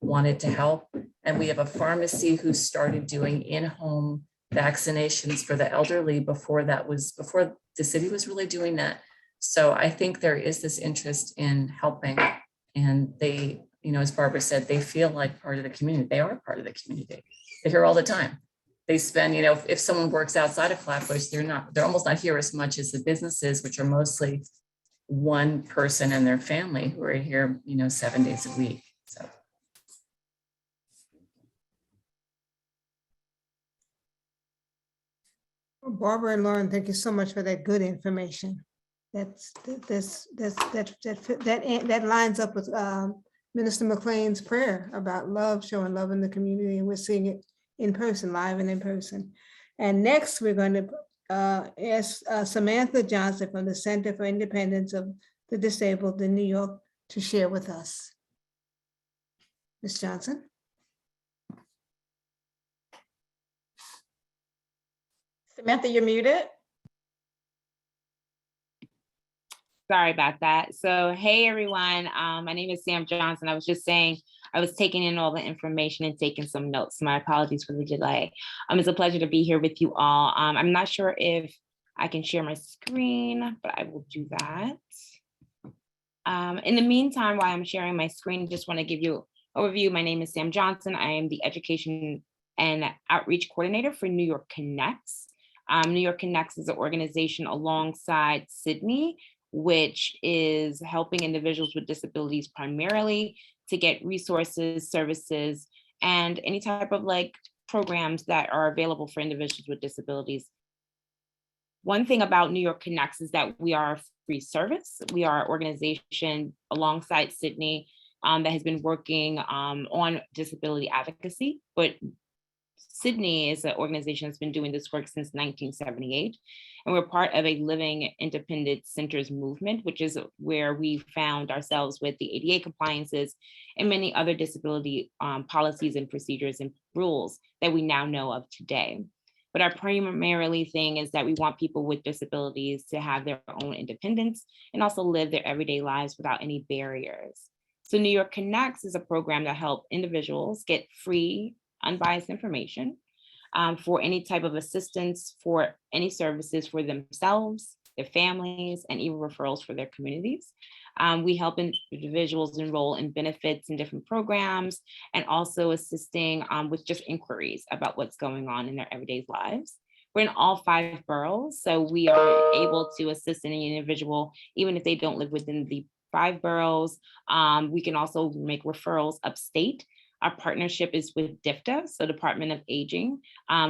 wanted to help. And we have a pharmacy who started doing in-home vaccinations for the elderly before the city was really doing that. So I think there is this interest in helping, and they, you know, as Barbara said, they feel like part of the community. They are part of the community. They're here all the time. They spend, you know, if someone works outside of Flatbush, they're almost not here as much as the businesses, which are mostly one person and their family, who are here, you know, 7 days a week. So. Barbara and Lauren, thank you so much for that good information. That lines up with Minister McLean's prayer about love, showing love in the community, and we're seeing it in person, live and in person. And next, we're going to ask Samantha Johnson from the Center for Independence of the Disabled in New York to share with us. Ms. Johnson. Samantha, you're muted. Sorry about that. So, hey everyone, my name is Sam Johnson. I was just saying, I was taking in all the information and taking some notes. My apologies for the delay. It's a pleasure to be here with you all. I'm not sure if I can share my screen, but I will do that. In the meantime, while I'm sharing my screen, just want to give you an overview. My name is Sam Johnson. I am the Education and Outreach Coordinator for New York Connects. New York Connects is an organization alongside Sydney, which is helping individuals with disabilities primarily to get resources, services, and any type of like programs that are available for individuals with disabilities. One thing about New York Connects is that we are a free service. We are an organization alongside Sydney that has been working on disability advocacy, but Sydney is an organization that's been doing this work since 1978. And we're part of a Living Independent Centers movement, which is where we found ourselves with the ADA compliances and many other disability policies and procedures and rules that we now know of today. But our primarily thing is that we want people with disabilities to have their own independence and also live their everyday lives without any barriers. So New York Connects is a program that helps individuals get free, unbiased information for any type of assistance, for any services for themselves, their families, and even referrals for their communities. We help individuals enroll in benefits and different programs, and also assisting with just inquiries about what's going on in their everyday lives. We're in all 5 boroughs, so we are able to assist any individual, even if they don't live within the 5 boroughs. We can also make referrals upstate. Our partnership is with DFTA, so Department of Aging.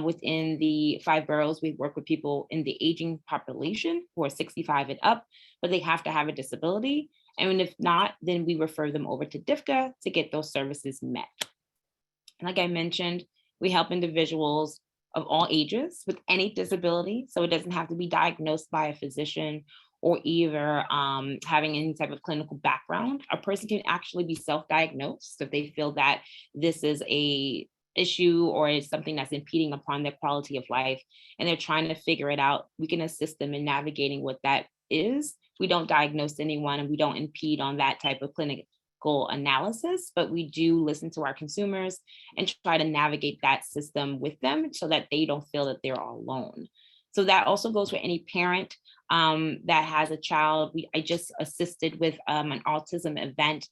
Within the 5 boroughs, we work with people in the aging population who are 65 and up, but they have to have a disability. And if not, then we refer them over to DFTA to get those services met. And like I mentioned, we help individuals of all ages with any disability. So it doesn't have to be diagnosed by a physician or either having any type of clinical background. A person can actually be self-diagnosed if they feel that this is a issue or it's something that's impeding upon their quality of life and they're trying to figure it out. We can assist them in navigating what that is. We don't diagnose anyone and we don't impede on that type of clinical analysis, but we do listen to our consumers and try to navigate that system with them so that they don't feel that they're all alone. So that also goes for any parent that has a child. I just assisted with an autism event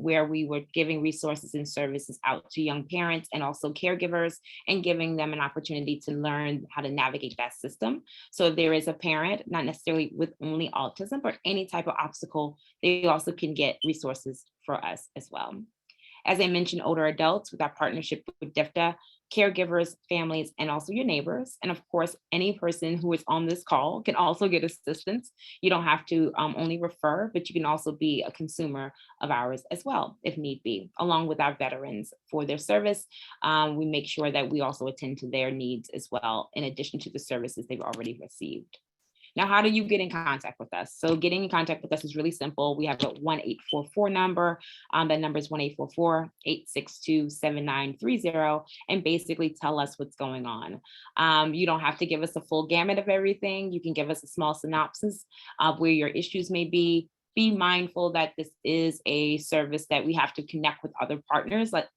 where we were giving resources and services out to young parents and also caregivers and giving them an opportunity to learn how to navigate that system. So if there is a parent, not necessarily with only autism, but any type of obstacle, they also can get resources for us as well. As I mentioned, older adults with our partnership with DFTA, caregivers, families, and also your neighbors. And of course, any person who is on this call can also get assistance. You don't have to only refer, but you can also be a consumer of ours as well, if need be. Along with our veterans for their service, we make sure that we also attend to their needs as well, in addition to the services they've already received. Now, how do you get in contact with us? So getting in contact with us is really simple. We have a 1-844 number. That number is 1-844-862-7930, and basically tell us what's going on. You don't have to give us a full gamut of everything. You can give us a small synopsis of where your issues may be. Be mindful that this is a service that we have to connect with other partners, like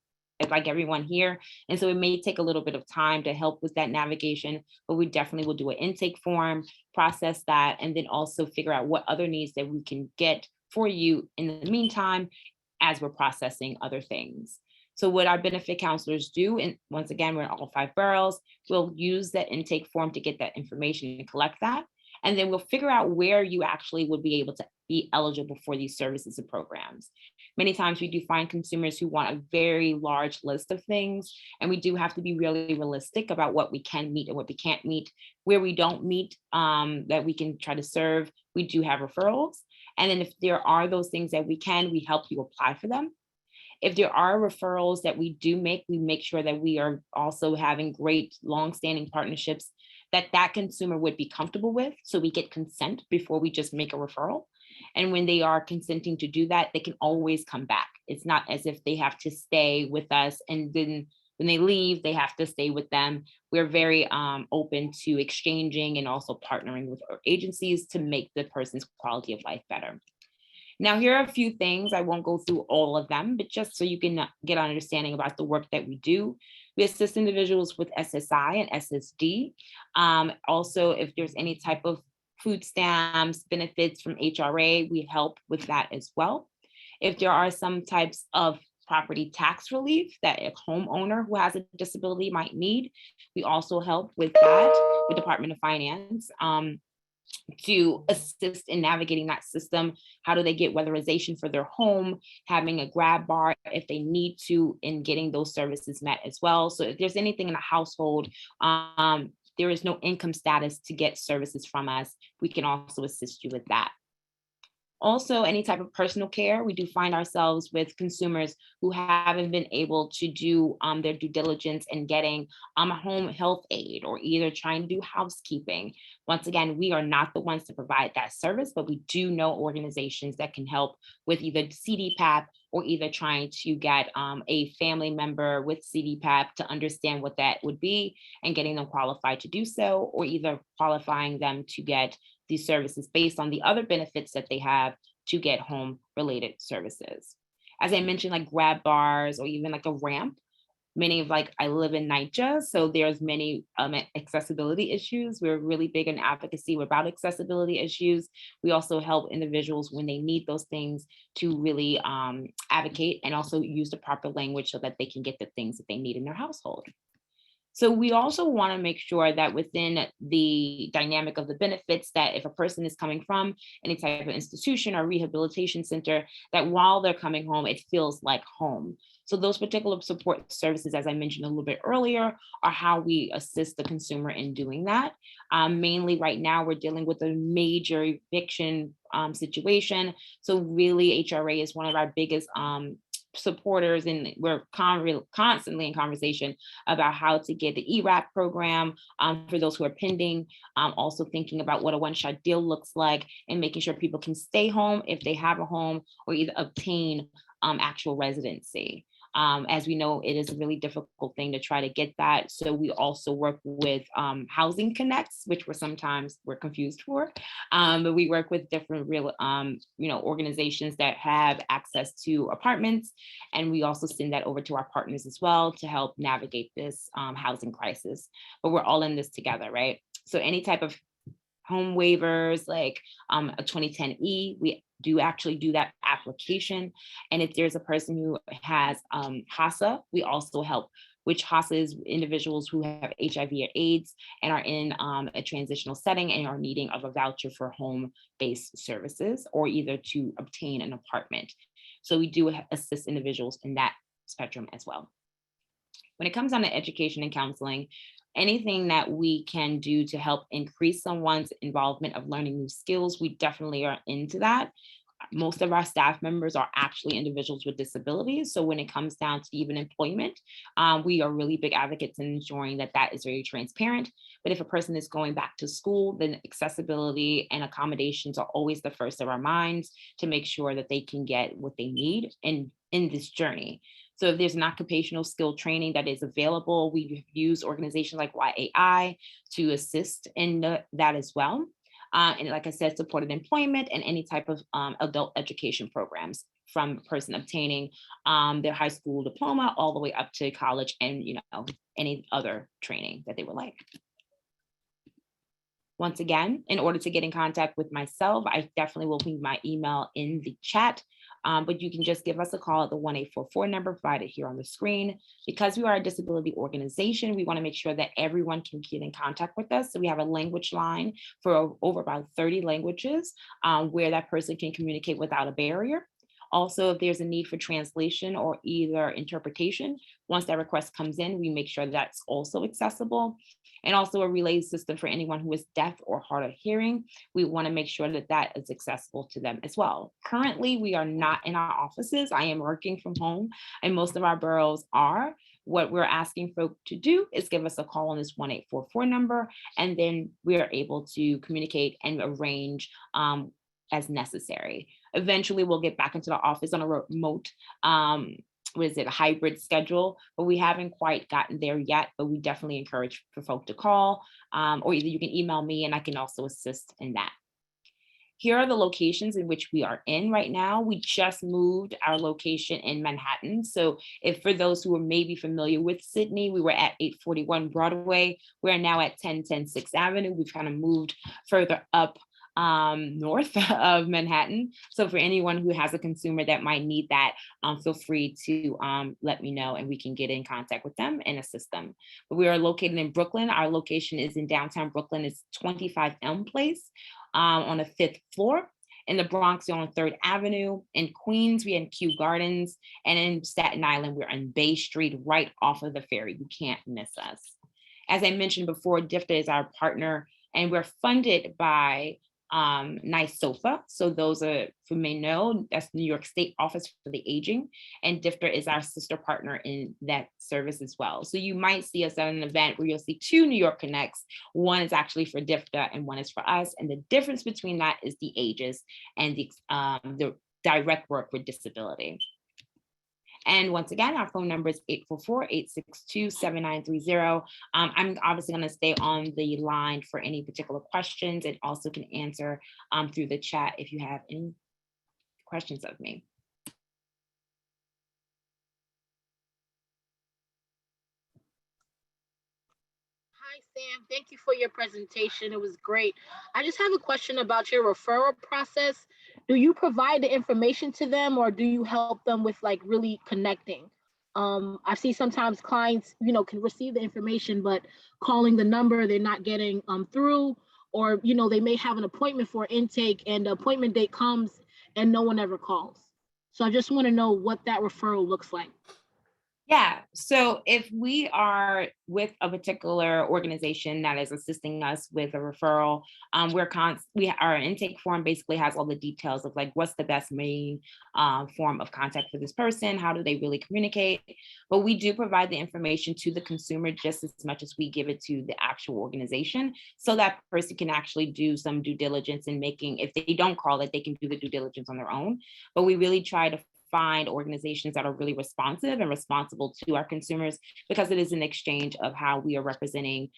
everyone here. And so it may take a little bit of time to help with that navigation, but we definitely will do an intake form, process that, and then also figure out what other needs that we can get for you in the meantime, as we're processing other things. So what our benefit counselors do, and once again, we're in all 5 boroughs, we'll use that intake form to get that information and collect that. And then we'll figure out where you actually would be able to be eligible for these services and programs. Many times we do find consumers who want a very large list of things, and we do have to be really realistic about what we can meet and what we can't meet. Where we don't meet that we can try to serve, we do have referrals. And then if there are those things that we can, we help you apply for them. If there are referrals that we do make, we make sure that we are also having great longstanding partnerships that consumer would be comfortable with. So we get consent before we just make a referral. And when they are consenting to do that, they can always come back. It's not as if they have to stay with us and then when they leave, they have to stay with them. We're very open to exchanging and also partnering with our agencies to make the person's quality of life better. Now, here are a few things. I won't go through all of them, but just so you can get an understanding about the work that we do. We assist individuals with SSI and SSD. Also, if there's any type of food stamps, benefits from HRA, we help with that as well. If there are some types of property tax relief that a homeowner who has a disability might need, we also help with that with Department of Finance. to assist in navigating that system. How do they get weatherization for their home, having a grab bar if they need to, in getting those services met as well. So if there's anything in the household, there is no income status to get services from us, we can also assist you with that. Also, any type of personal care, we do find ourselves with consumers who haven't been able to do their due diligence in getting a home health aid, or either trying to do housekeeping. Once again, we are not the ones to provide that service, but we do know organizations that can help with either CDPAP, or either trying to get a family member with CDPAP to understand what that would be and getting them qualified to do so, or either qualifying them to get these services based on the other benefits that they have to get home related services. As I mentioned, like grab bars or even like a ramp. Many of I live in NYCHA, so there's many accessibility issues. We're really big in advocacy about accessibility issues. We also help individuals when they need those things to really advocate and also use the proper language so that they can get the things that they need in their household. So we also want to make sure that within the dynamic of the benefits, that if a person is coming from any type of institution or rehabilitation center, that while they're coming home, it feels like home. So those particular support services, as I mentioned a little bit earlier, are how we assist the consumer in doing that. Mainly right now, we're dealing with a major eviction situation. So really HRA is one of our biggest supporters, and we're constantly in conversation about how to get the ERAP program for those who are pending. Also thinking about what a one-shot deal looks like, and making sure people can stay home if they have a home, or either obtain actual residency. As we know, it is a really difficult thing to try to get that. So we also work with Housing Connects, which we're confused for. But we work with different real, organizations that have access to apartments. And we also send that over to our partners as well to help navigate this housing crisis. But we're all in this together, right? So any type of home waivers, like a 2010E, we do actually do that application. And if there's a person who has HACA, we also help, which HACA is individuals who have HIV or AIDS and are in a transitional setting and are needing of a voucher for home-based services, or either to obtain an apartment. So we do assist individuals in that spectrum as well. When it comes down to education and counseling, anything that we can do to help increase someone's involvement of learning new skills, we definitely are into that. Most of our staff members are actually individuals with disabilities. So when it comes down to even employment, we are really big advocates in ensuring that that is very transparent. But if a person is going back to school, then accessibility and accommodations are always the first of our minds to make sure that they can get what they need in this journey. So if there's an occupational skill training that is available, we use organizations like YAI to assist in that as well. And like I said, supported employment and any type of adult education programs, from a person obtaining their high school diploma all the way up to college, and any other training that they would like. Once again, in order to get in contact with myself, I definitely will leave my email in the chat. But you can just give us a call at the 1-844 number provided here on the screen. Because we are a disability organization, we want to make sure that everyone can get in contact with us. So we have a language line for over about 30 languages where that person can communicate without a barrier. Also, if there's a need for translation or either interpretation, once that request comes in, we make sure that's also accessible. And also a relay system for anyone who is deaf or hard of hearing. We want to make sure that that is accessible to them as well. Currently, we are not in our offices. I am working from home, and most of our boroughs are. What we're asking folks to do is give us a call on this 1-844 number, and then we are able to communicate and arrange as necessary. Eventually, we'll get back into the office on a remote a hybrid schedule, but we haven't quite gotten there yet. But we definitely encourage for folk to call, or either you can email me and I can also assist in that. Here are the locations in which we are in right now. We just moved our location in Manhattan. So if for those who are maybe familiar with Sydney, we were at 841 Broadway. We're now at 1010 6th Avenue. We've kind of moved further up north of Manhattan. So for anyone who has a consumer that might need that, feel free to let me know and we can get in contact with them and assist them. But we are located in Brooklyn. Our location is in downtown Brooklyn. It's 25 Elm Place on the 5th floor. In the Bronx, we're on 3rd Avenue. In Queens, we're in Kew Gardens. And in Staten Island, we're on Bay Street, right off of the ferry. You can't miss us. As I mentioned before, DFTA is our partner, and we're funded by NYSOFA. So those who may know, that's New York State Office for the Aging, and DFTA is our sister partner in that service as well. So you might see us at an event where you'll see 2 New York Connects. One is actually for DFTA and one is for us. And the difference between that is the ages and the direct work with disability. And once again, our phone number is 844-862-7930. I'm obviously going to stay on the line for any particular questions and also can answer through the chat if you have any questions of me. Hi, Sam. Thank you for your presentation. It was great. I just have a question about your referral process. Do you provide the information to them or do you help them with like really connecting? I see sometimes clients, can receive the information, but calling the number, they're not getting through, or, they may have an appointment for intake and the appointment date comes and no one ever calls. So I just want to know what that referral looks like. Yeah, so if we are with a particular organization that is assisting us with a referral, our intake form basically has all the details of like what's the best main form of contact for this person, how do they really communicate, but we do provide the information to the consumer just as much as we give it to the actual organization, so that person can actually do some due diligence in making, if they don't call it, they can do the due diligence on their own, but we really try to find organizations that are really responsive and responsible to our consumers, because it is an exchange of how we are representing,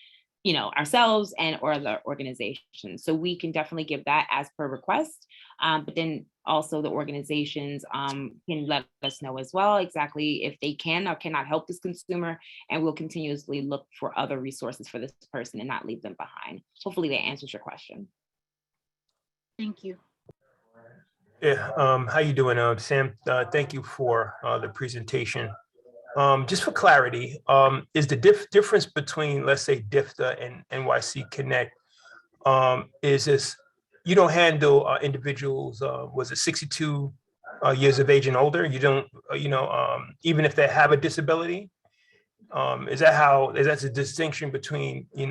ourselves and or other organizations. So we can definitely give that as per request, but then also the organizations can let us know as well exactly if they can or cannot help this consumer, and we'll continuously look for other resources for this person and not leave them behind. Hopefully that answers your question. Thank you. Yeah, how you doing, Sam? Thank you for the presentation. Just for clarity, is the difference between, let's say, DFTA and NYC Connect, is this, you don't handle individuals, was it 62 years of age and older? You don't, even if they have a disability? Is that the distinction between, you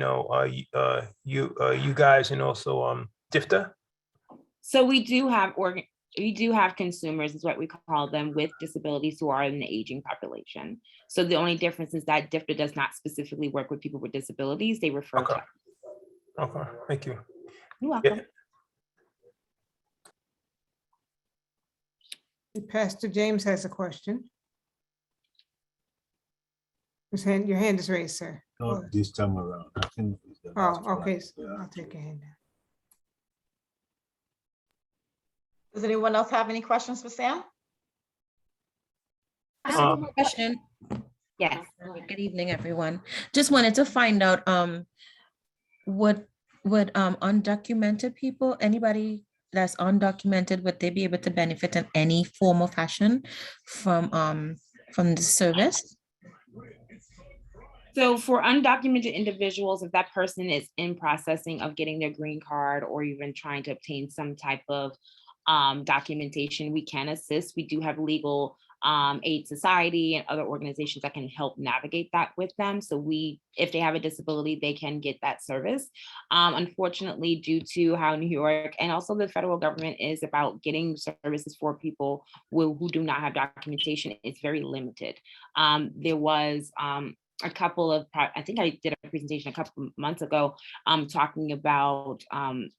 guys and also DFTA? So we do have consumers, is what we call them, with disabilities who are in the aging population. So the only difference is that DFTA does not specifically work with people with disabilities. They refer to. Okay, thank you. You're welcome. Yeah. Pastor James has a question. Your hand is raised, sir. Not this time around. I think it's the last Oh, okay. one. I'll take your hand down. Does anyone else have any questions for Sam? Just one more question. Yes. Good evening, everyone. Just wanted to find out, would undocumented people, anybody that's undocumented, would they be able to benefit in any form or fashion from the service? So for undocumented individuals, if that person is in processing of getting their green card or even trying to obtain some type of documentation, we can assist. We do have Legal Aid Society and other organizations that can help navigate that with them. So if they have a disability, they can get that service. Unfortunately, due to how New York and also the federal government is about getting services for people who do not have documentation, it's very limited. There was a couple of, I think I did a presentation a couple of months ago talking about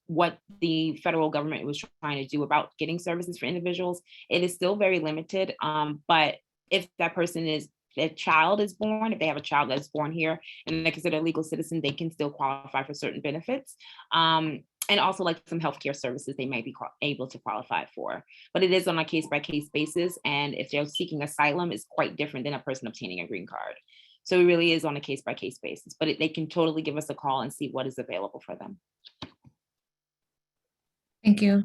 what the federal government was trying to do about getting services for individuals. It is still very limited, but if that person is, if child is born, if they have a child that's born here and they're considered a legal citizen, they can still qualify for certain benefits. And also like some healthcare services they may be able to qualify for. But it is on a case-by-case basis. And if they're seeking asylum, it's quite different than a person obtaining a green card. So it really is on a case-by-case basis, but they can totally give us a call and see what is available for them. Thank you.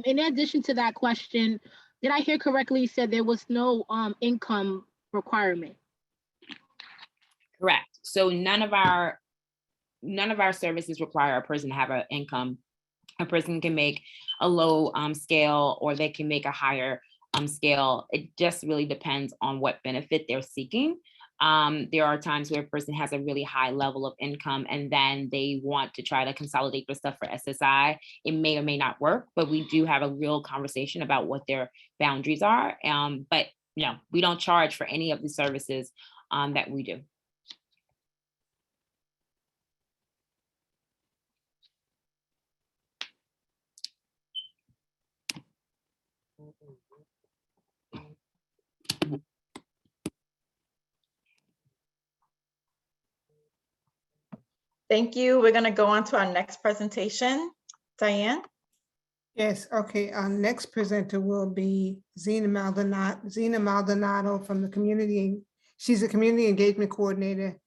In addition to that question, did I hear correctly? You said there was no income requirement. Correct. So none of our services require a person to have an income. A person can make a low scale, or they can make a higher scale. It just really depends on what benefit they're seeking. There are times where a person has a really high level of income and then they want to try to consolidate their stuff for SSI. It may or may not work, but we do have a real conversation about what their boundaries are. But no, we don't charge for any of the services that we do. Thank you. We're going to go on to our next presentation. Diane? Yes, okay. Our next presenter will be Zena Maldonado from the community. She's a community engagement coordinator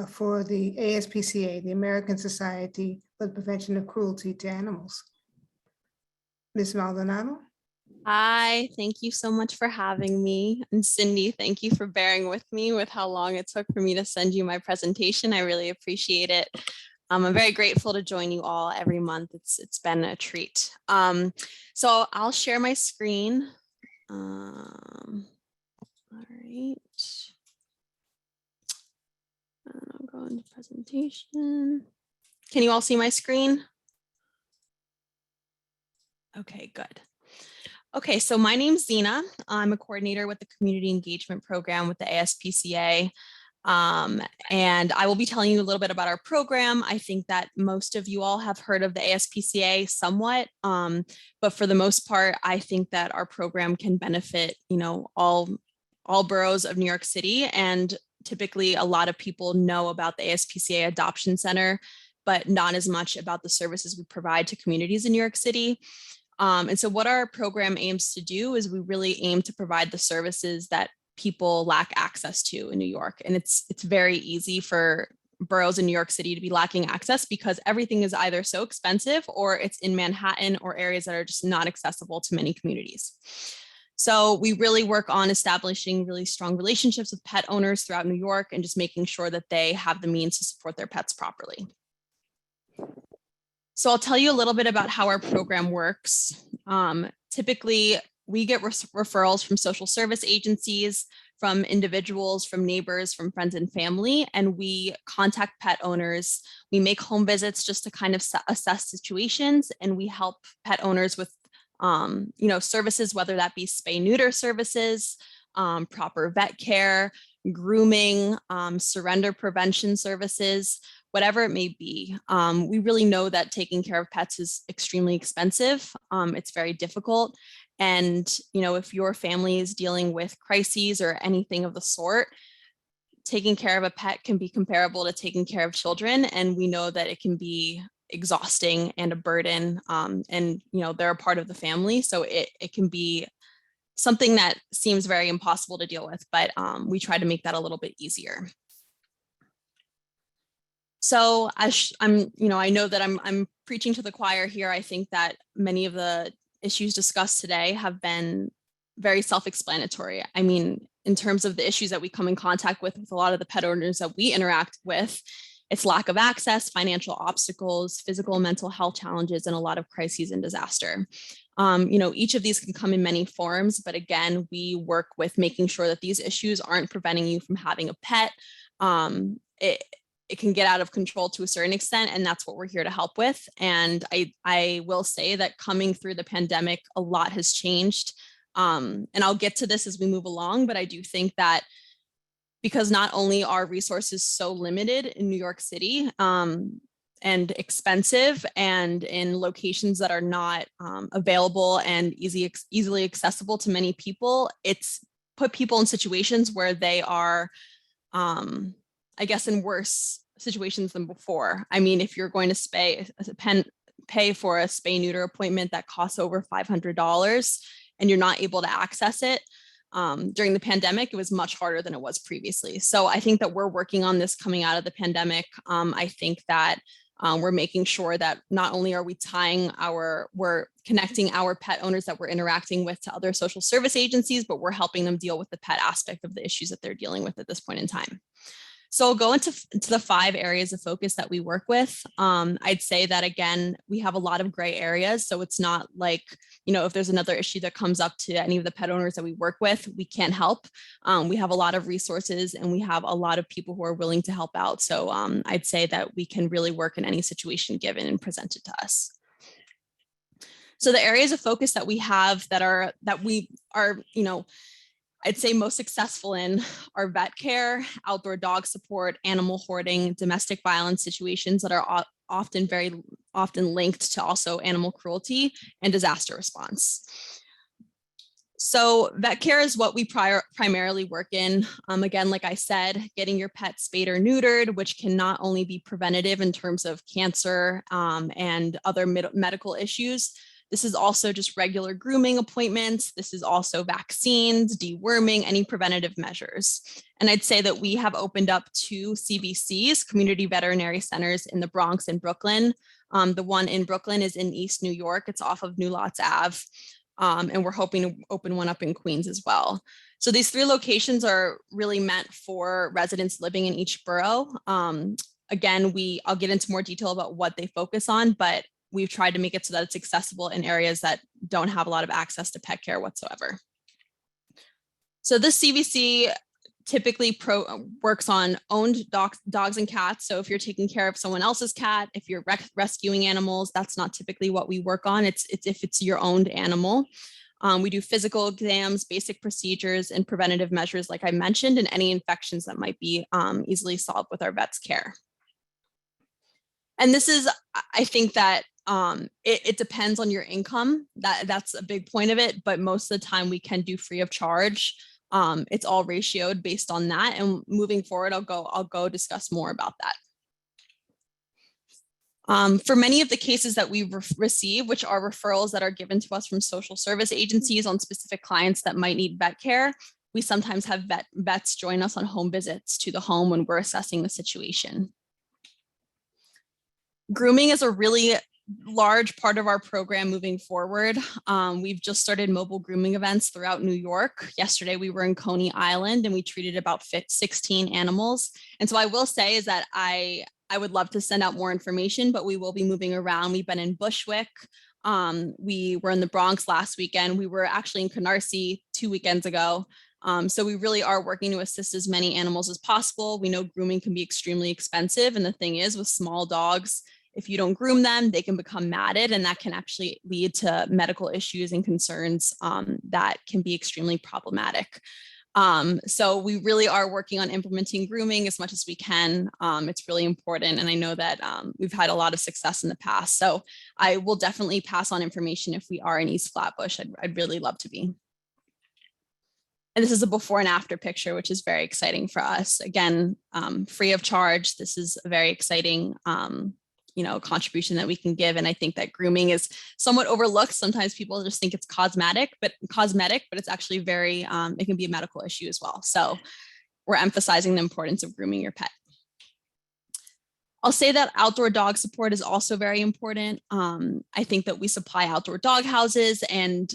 for the ASPCA, the American Society for the Prevention of Cruelty to Animals. Ms. Maldonado? Hi, thank you so much for having me. And Cindy, thank you for bearing with me with how long it took for me to send you my presentation. I really appreciate it. I'm very grateful to join you all every month. It's been a treat. So I'll share my screen. All right. I'll go into presentation. Can you all see my screen? Okay, good. Okay, so my name's Zena. I'm a coordinator with the Community Engagement Program with the ASPCA. And I will be telling you a little bit about our program. I think that most of you all have heard of the ASPCA somewhat, but for the most part, I think that our program can benefit, all boroughs of New York City. And typically a lot of people know about the ASPCA Adoption Center, but not as much about the services we provide to communities in New York City. And so what our program aims to do is we really aim to provide the services that people lack access to in New York. And it's very easy for boroughs in New York City to be lacking access because everything is either so expensive or it's in Manhattan or areas that are just not accessible to many communities. So we really work on establishing really strong relationships with pet owners throughout New York and just making sure that they have the means to support their pets properly. So I'll tell you a little bit about how our program works. Typically, we get referrals from social service agencies, from individuals, from neighbors, from friends and family, and we contact pet owners. We make home visits just to kind of assess situations, and we help pet owners with services, whether that be spay-neuter services, proper vet care, grooming, surrender prevention services, whatever it may be. We really know that taking care of pets is extremely expensive. It's very difficult. And, if your family is dealing with crises or anything of the sort, taking care of a pet can be comparable to taking care of children. And we know that it can be exhausting and a burden. And, they're a part of the family. So it can be something that seems very impossible to deal with, but we try to make that a little bit easier. So I know that I'm preaching to the choir here. I think that many of the issues discussed today have been very self-explanatory. I mean, in terms of the issues that we come in contact with a lot of the pet owners that we interact with, it's lack of access, financial obstacles, physical and mental health challenges, and a lot of crises and disaster. Each of these can come in many forms, but again, we work with making sure that these issues aren't preventing you from having a pet. It can get out of control to a certain extent, and that's what we're here to help with. And I will say that coming through the pandemic, a lot has changed. And I'll get to this as we move along, but I do think that because not only are resources so limited in New York City and expensive and in locations that are not available and easily accessible to many people, it's put people in situations where they are I guess in worse situations than before. I mean, if you're going to pay for a spay-neuter appointment that costs over $500 and you're not able to access it, during the pandemic, it was much harder than it was previously. So I think that we're working on this coming out of the pandemic. I think that we're making sure that not only are we we're connecting our pet owners that we're interacting with to other social service agencies, but we're helping them deal with the pet aspect of the issues that they're dealing with at this point in time. So I'll go into the 5 areas of focus that we work with. I'd say that, again, we have a lot of gray areas. So it's not like, if there's another issue that comes up to any of the pet owners that we work with, we can't help. We have a lot of resources and we have a lot of people who are willing to help out. So I'd say that we can really work in any situation given and presented to us. So the areas of focus that we have that we are, I'd say most successful in are vet care, outdoor dog support, animal hoarding, domestic violence situations that are very often linked to also animal cruelty and disaster response. So vet care is what we primarily work in. Again, like I said, getting your pet spayed or neutered, which can not only be preventative in terms of cancer and other medical issues. This is also just regular grooming appointments. This is also vaccines, deworming, any preventative measures. And I'd say that we have opened up 2 CVCs, community veterinary centers, in the Bronx and Brooklyn. The one in Brooklyn is in East New York. It's off of New Lots Ave. And we're hoping to open one up in Queens as well. So these 3 locations are really meant for residents living in each borough. Again, I'll get into more detail about what they focus on, but we've tried to make it so that it's accessible in areas that don't have a lot of access to pet care whatsoever. So this CVC typically works on owned dogs and cats. So if you're taking care of someone else's cat, if you're rescuing animals, that's not typically what we work on. It's if it's your owned animal. We do physical exams, basic procedures, and preventative measures, like I mentioned, and any infections that might be easily solved with our vet's care. And this is, I think that it depends on your income. That's a big point of it, but most of the time we can do free of charge. It's all ratioed based on that. And moving forward, I'll go discuss more about that. For many of the cases that we receive, which are referrals that are given to us from social service agencies on specific clients that might need vet care, we sometimes have vets join us on home visits to the home when we're assessing the situation. Grooming is a really large part of our program moving forward. We've just started mobile grooming events throughout New York. Yesterday, we were in Coney Island and we treated about 16 animals. And so I will say is that I would love to send out more information, but we will be moving around. We've been in Bushwick. We were in the Bronx last weekend. We were actually in Canarsie 2 weekends ago. So we really are working to assist as many animals as possible. We know grooming can be extremely expensive. And the thing is, with small dogs, if you don't groom them, they can become matted, and that can actually lead to medical issues and concerns that can be extremely problematic. So we really are working on implementing grooming as much as we can. It's really important. And I know that we've had a lot of success in the past. So I will definitely pass on information if we are in East Flatbush. I'd really love to be. And this is a before and after picture, which is very exciting for us. Again, free of charge. This is a very exciting contribution that we can give. And I think that grooming is somewhat overlooked. Sometimes people just think it's cosmetic, but it's actually very, it can be a medical issue as well. So we're emphasizing the importance of grooming your pet. I'll say that outdoor dog support is also very important. I think that we supply outdoor dog houses, and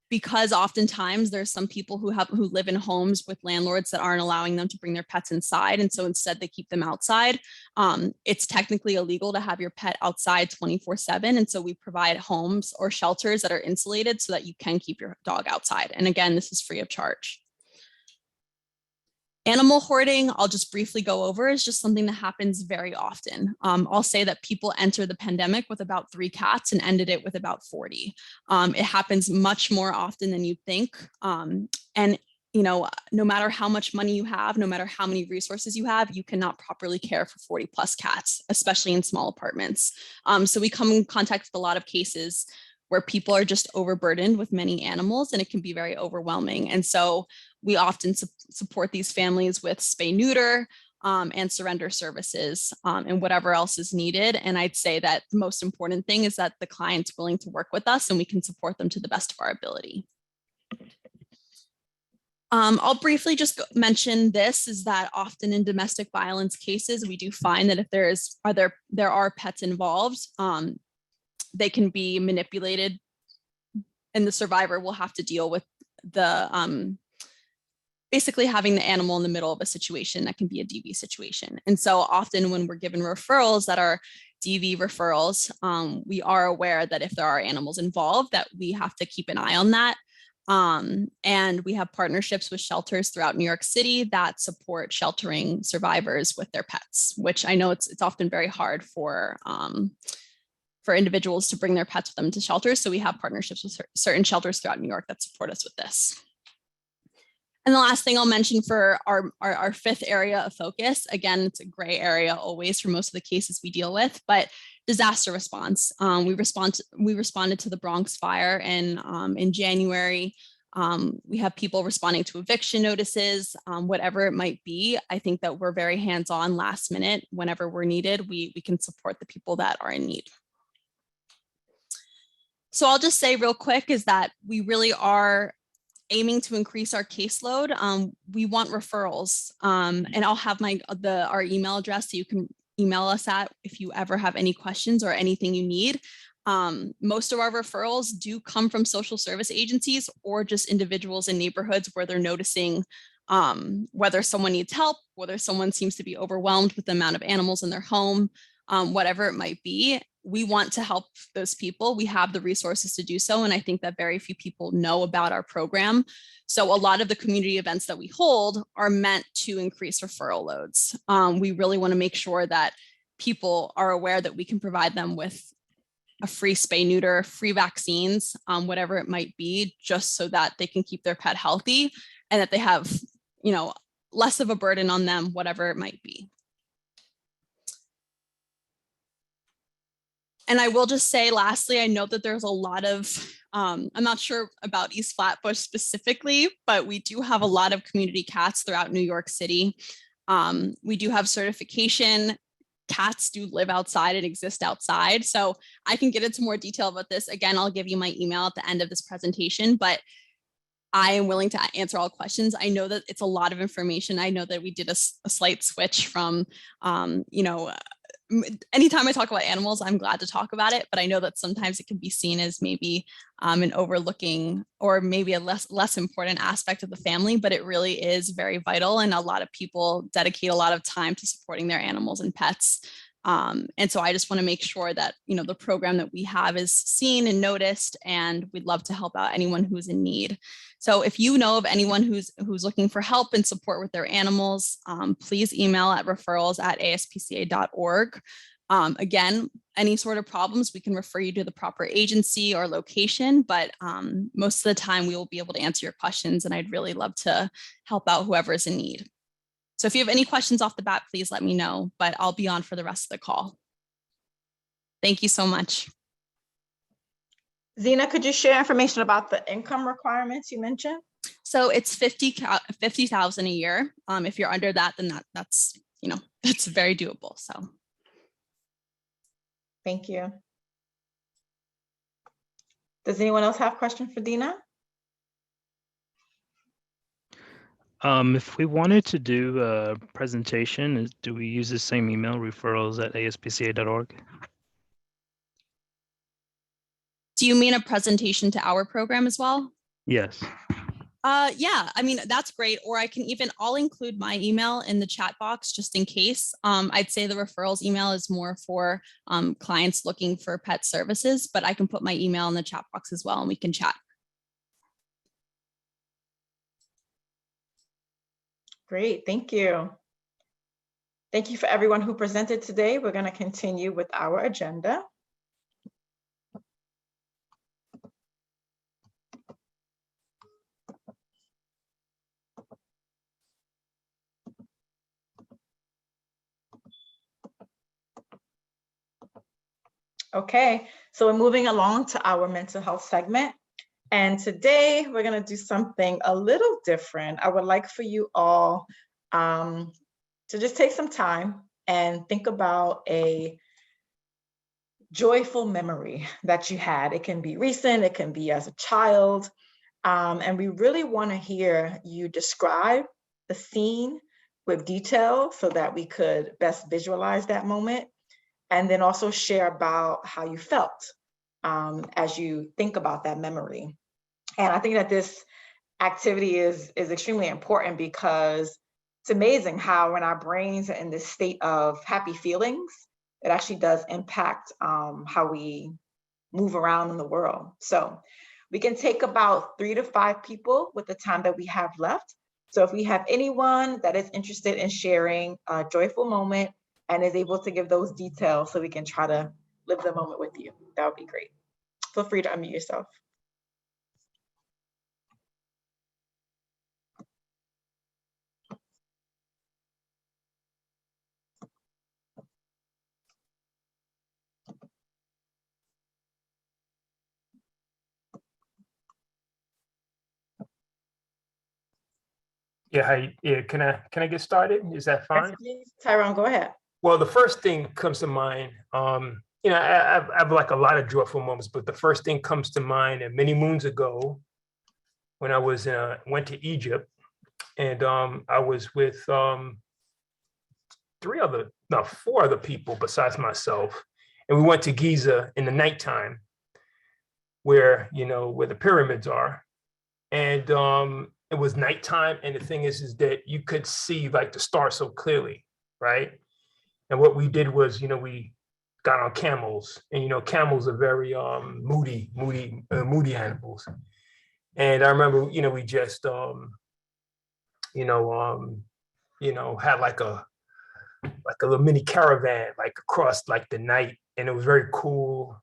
because oftentimes there's some people who live in homes with landlords that aren't allowing them to bring their pets inside. And so instead they keep them outside. It's technically illegal to have your pet outside 24/7. And so we provide homes or shelters that are insulated so that you can keep your dog outside. And again, this is free of charge. Animal hoarding, I'll just briefly go over, is just something that happens very often. I'll say that people enter the pandemic with about 3 cats and ended it with about 40. It happens much more often than you'd think. And no matter how much money you have, no matter how many resources you have, you cannot properly care for 40 plus cats, especially in small apartments. So we come in contact with a lot of cases where people are just overburdened with many animals, and it can be very overwhelming. And so we often support these families with spay neuter and surrender services and whatever else is needed. And I'd say that the most important thing is that the client's willing to work with us and we can support them to the best of our ability. I'll briefly just mention this is that often in domestic violence cases, we do find that if there are pets involved, they can be manipulated and the survivor will have to deal with the basically having the animal in the middle of a situation that can be a DV situation. And so often when we're given referrals that are DV referrals, we are aware that if there are animals involved, that we have to keep an eye on that. And we have partnerships with shelters throughout New York City that support sheltering survivors with their pets, which I know it's often very hard for individuals to bring their pets with them to shelters. So we have partnerships with certain shelters throughout New York that support us with this. And the last thing I'll mention for our fifth area of focus, again, it's a gray area always for most of the cases we deal with, but disaster response. We responded to the Bronx fire in January. We have people responding to eviction notices, whatever it might be. I think that we're very hands-on last minute. Whenever we're needed, we can support the people that are in need. So I'll just say real quick is that we really are aiming to increase our caseload. We want referrals, and I'll have our email address so you can email us at if you ever have any questions or anything you need. Most of our referrals do come from social service agencies or just individuals in neighborhoods where they're noticing whether someone needs help, whether someone seems to be overwhelmed with the amount of animals in their home, whatever it might be. We want to help those people. We have the resources to do so. And I think that very few people know about our program. So a lot of the community events that we hold are meant to increase referral loads. We really want to make sure that people are aware that we can provide them with a free spay neuter, free vaccines, whatever it might be, just so that they can keep their pet healthy and that they have, less of a burden on them, whatever it might be. And I will just say, lastly, I know that there's a lot of, I'm not sure about East Flatbush specifically, but we do have a lot of community cats throughout New York City. We do have certification. Cats do live outside and exist outside. So I can get into more detail about this. Again, I'll give you my email at the end of this presentation, but I am willing to answer all questions. I know that it's a lot of information. I know that we did a slight switch from, anytime I talk about animals, I'm glad to talk about it, but I know that sometimes it can be seen as maybe an overlooking or maybe a less important aspect of the family, but it really is very vital. And a lot of people dedicate a lot of time to supporting their animals and pets. And so I just want to make sure that, the program that we have is seen and noticed, and we'd love to help out anyone who's in need. So if you know of anyone who's looking for help and support with their animals, please email at referrals@aspca.org. Again, any sort of problems, we can refer you to the proper agency or location, but most of the time we will be able to answer your questions, and I'd really love to help out whoever is in need. So if you have any questions off the bat, please let me know, but I'll be on for the rest of the call. Thank you so much. Zena, could you share information about the income requirements you mentioned? So it's $50,000 a year. If you're under that, then that's it's very doable. So. Thank you. Does anyone else have a question for Dina? If we wanted to do a presentation, do we use the same email, referrals@aspca.org? Do you mean a presentation to our program as well? Yes. Yeah, I mean, that's great. Or I'll include my email in the chat box just in case. I'd say the referrals email is more for clients looking for pet services, but I can put my email in the chat box as well and we can chat. Great, thank you. Thank you for everyone who presented today. We're going to continue with our agenda. Okay, so we're moving along to our mental health segment. And today we're going to do something a little different. I would like for you all to just take some time and think about a joyful memory that you had. It can be recent, it can be as a child, And we really want to hear you describe the scene with detail so that we could best visualize that moment. And then also share about how you felt as you think about that memory. And I think that this activity is extremely important because it's amazing how when our brains are in this state of happy feelings, it actually does impact how we move around in the world. So we can take about 3 to 5 people with the time that we have left. So if we have anyone that is interested in sharing a joyful moment and is able to give those details so we can try to live the moment with you, that would be great. Feel free to unmute yourself. Yeah, hi, yeah, can I get started? Is that fine? Yes, please. Tyrone, go ahead. Well, the first thing comes to mind, you know, I have like a lot of joyful moments, but the first thing comes to mind, and many moons ago, when I was went to Egypt, and I was with 4 other people besides myself, and we went to Giza in the nighttime, where where the pyramids are, and it was nighttime, and the thing is that you could see like the stars so clearly, right? And what we did was, we got on camels, and camels are very moody animals. And I remember, we just had like a little mini caravan like across like the night, and it was very cool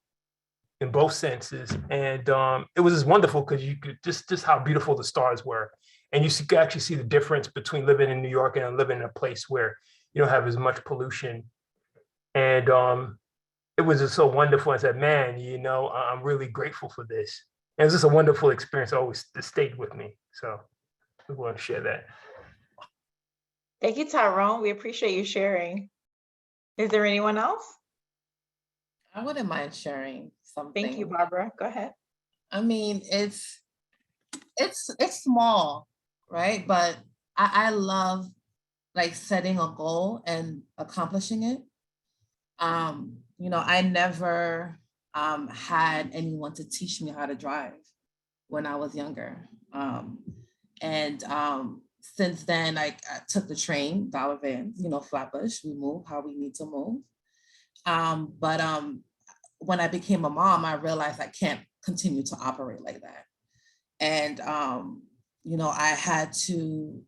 in both senses. And it was just wonderful because you could just how beautiful the stars were, and you could actually see the difference between living in New York and living in a place where you don't have as much pollution. And it was just so wonderful. I said, man, I'm really grateful for this. And it was just a wonderful experience. Always stayed with me. So we want to share that. Thank you, Tyrone. We appreciate you sharing. Is there anyone else? I wouldn't mind sharing something. Thank you, Barbara. Go ahead. I mean, it's small, right? But I love like setting a goal and accomplishing it. I never had anyone to teach me how to drive when I was younger. Since then, I took the train, dollar van, Flatbush, we move how we need to move. But when I became a mom, I realized I can't continue to operate like that. And, I had to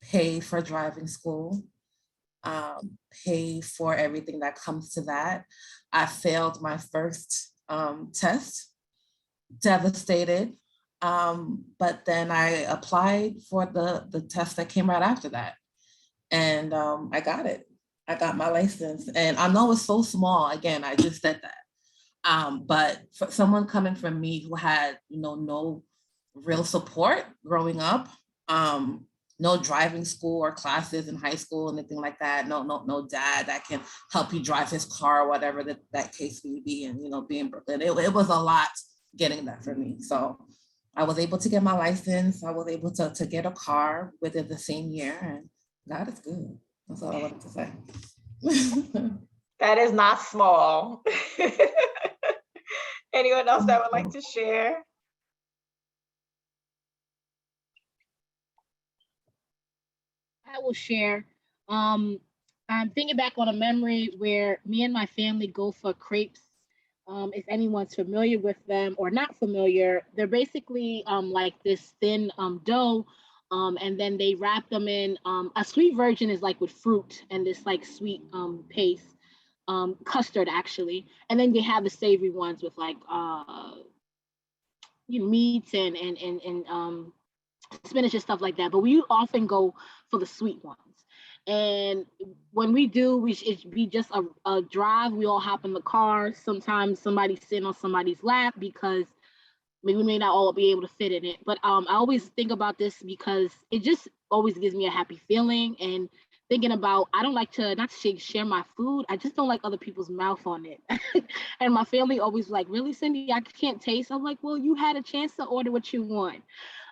pay for driving school, pay for everything that comes to that. I failed my first test, devastated. But then I applied for the test that came right after that. And I got it. I got my license. And I know it's so small. Again, I just said that. But for someone coming from me who had, no real support growing up, no driving school or classes in high school, anything like that. No dad that can help you drive his car, whatever that case may be. And, being in Brooklyn, it was a lot getting that for me. So I was able to get my license. I was able to get a car within the same year, and God is good. That's all I wanted to say. That is not small. Anyone else that would like to share? I will share. I'm thinking back on a memory where me and my family go for crepes. If anyone's familiar with them or not familiar, they're basically like this thin dough, and then they wrap them in a sweet version is like with fruit and this like sweet paste, custard actually, and then they have the savory ones with like meats and spinach and stuff like that. But we often go for the sweet ones. And when we do, it'd be just a drive. We all hop in the car. Sometimes somebody's sitting on somebody's lap because we may not all be able to fit in it. But I always think about this because it just always gives me a happy feeling. And thinking about, I don't like to, not to share my food, I just don't like other people's mouth on it. And my family always like, really, Cindy, I can't taste. I'm like, well, you had a chance to order what you want.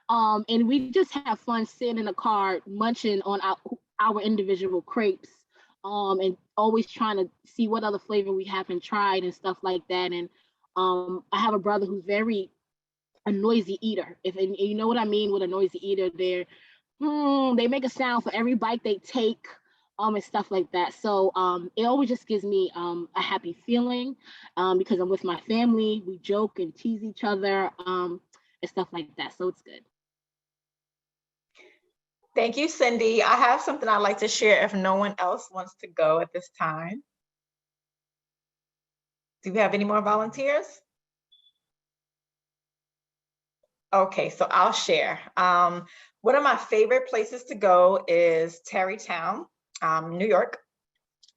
And we just have fun sitting in the car, munching on our individual crepes, and always trying to see what other flavor we haven't tried and stuff like that. And I have a brother who's a noisy eater. If you know what I mean with a noisy eater, they make a sound for every bite they take, and stuff like that. So it always just gives me a happy feeling, because I'm with my family. We joke and tease each other, and stuff like that. So it's good. Thank you, Cindy. I have something I'd like to share if no one else wants to go at this time. Do we have any more volunteers? Okay, so I'll share. One of my favorite places to go is Tarrytown, New York.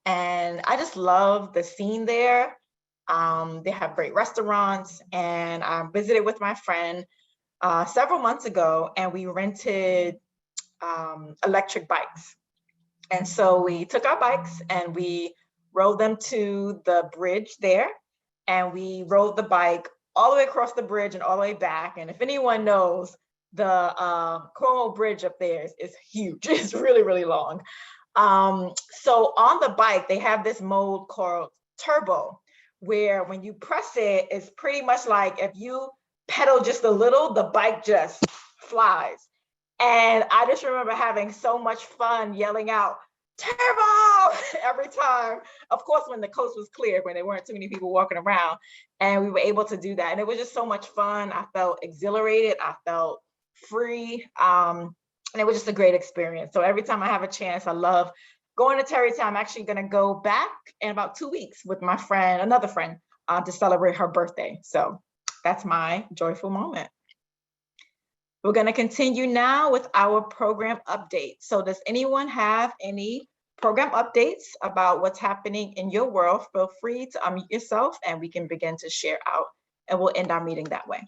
And I just love the scene there. They have great restaurants, and I visited with my friend several months ago, and we rented electric bikes. And so we took our bikes and we rode them to the bridge there, and we rode the bike all the way across the bridge and all the way back. And if anyone knows, the Cornwall Bridge up there is huge. It's really, really long. So on the bike, they have this mode called turbo, where when you press it, it's pretty much like if you pedal just a little, the bike just flies. And I just remember having so much fun yelling out, turbo, every time. Of course, when the coast was clear, when there weren't too many people walking around, and we were able to do that. And it was just so much fun. I felt exhilarated. I felt free. And it was just a great experience. So every time I have a chance, I love going to Tarrytown. I'm actually going to go back in about 2 weeks with my friend, another friend, to celebrate her birthday. So that's my joyful moment. We're going to continue now with our program update. So does anyone have any program updates about what's happening in your world? Feel free to unmute yourself and we can begin to share out, and we'll end our meeting that way.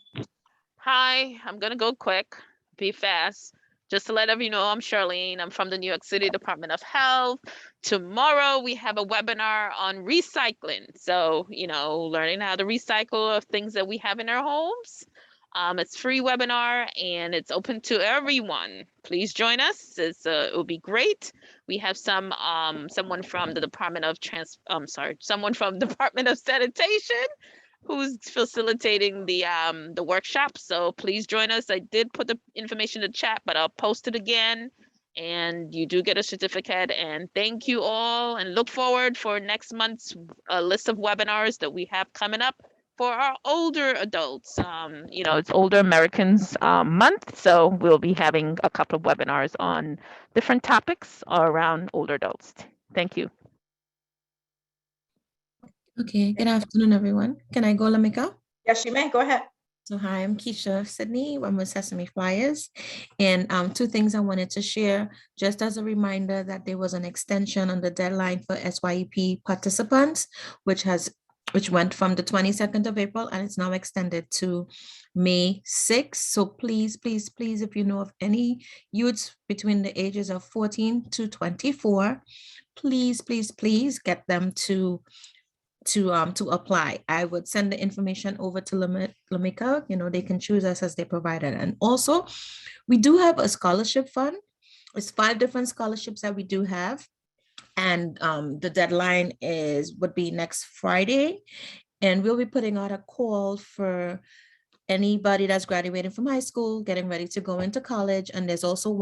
Hi, I'm going to go quick, be fast. Just to let you know, I'm Charlene. I'm from the New York City Department of Health. Tomorrow, we have a webinar on recycling. So, learning how to recycle of things that we have in our homes. It's free webinar and it's open to everyone. Please join us. It will be great. We have someone from the Department of Department of Sanitation who's facilitating the workshop. So please join us. I did put the information in the chat, but I'll post it again. And you do get a certificate. And thank you all. And look forward for next month's list of webinars that we have coming up for our older adults. It's Older Americans Month. So we'll be having a couple of webinars on different topics around older adults. Thank you. Okay, good afternoon, everyone. Can I go, Lamika? Yes, you may. Go ahead. So hi, I'm Keisha of Sydney. I'm with Sesame Flyers. And two things I wanted to share, just as a reminder that there was an extension on the deadline for SYEP participants, which went from the 22nd of April and it's now extended to May 6th. So please, please, please, if you know of any youths between the ages of 14 to 24, please, please, please get them to apply. I would send the information over to Lamika. They can choose us as they provided. And also, we do have a scholarship fund. It's 5 different scholarships that we do have. And the deadline would be next Friday. And we'll be putting out a call for anybody that's graduating from high school, getting ready to go into college. And there's also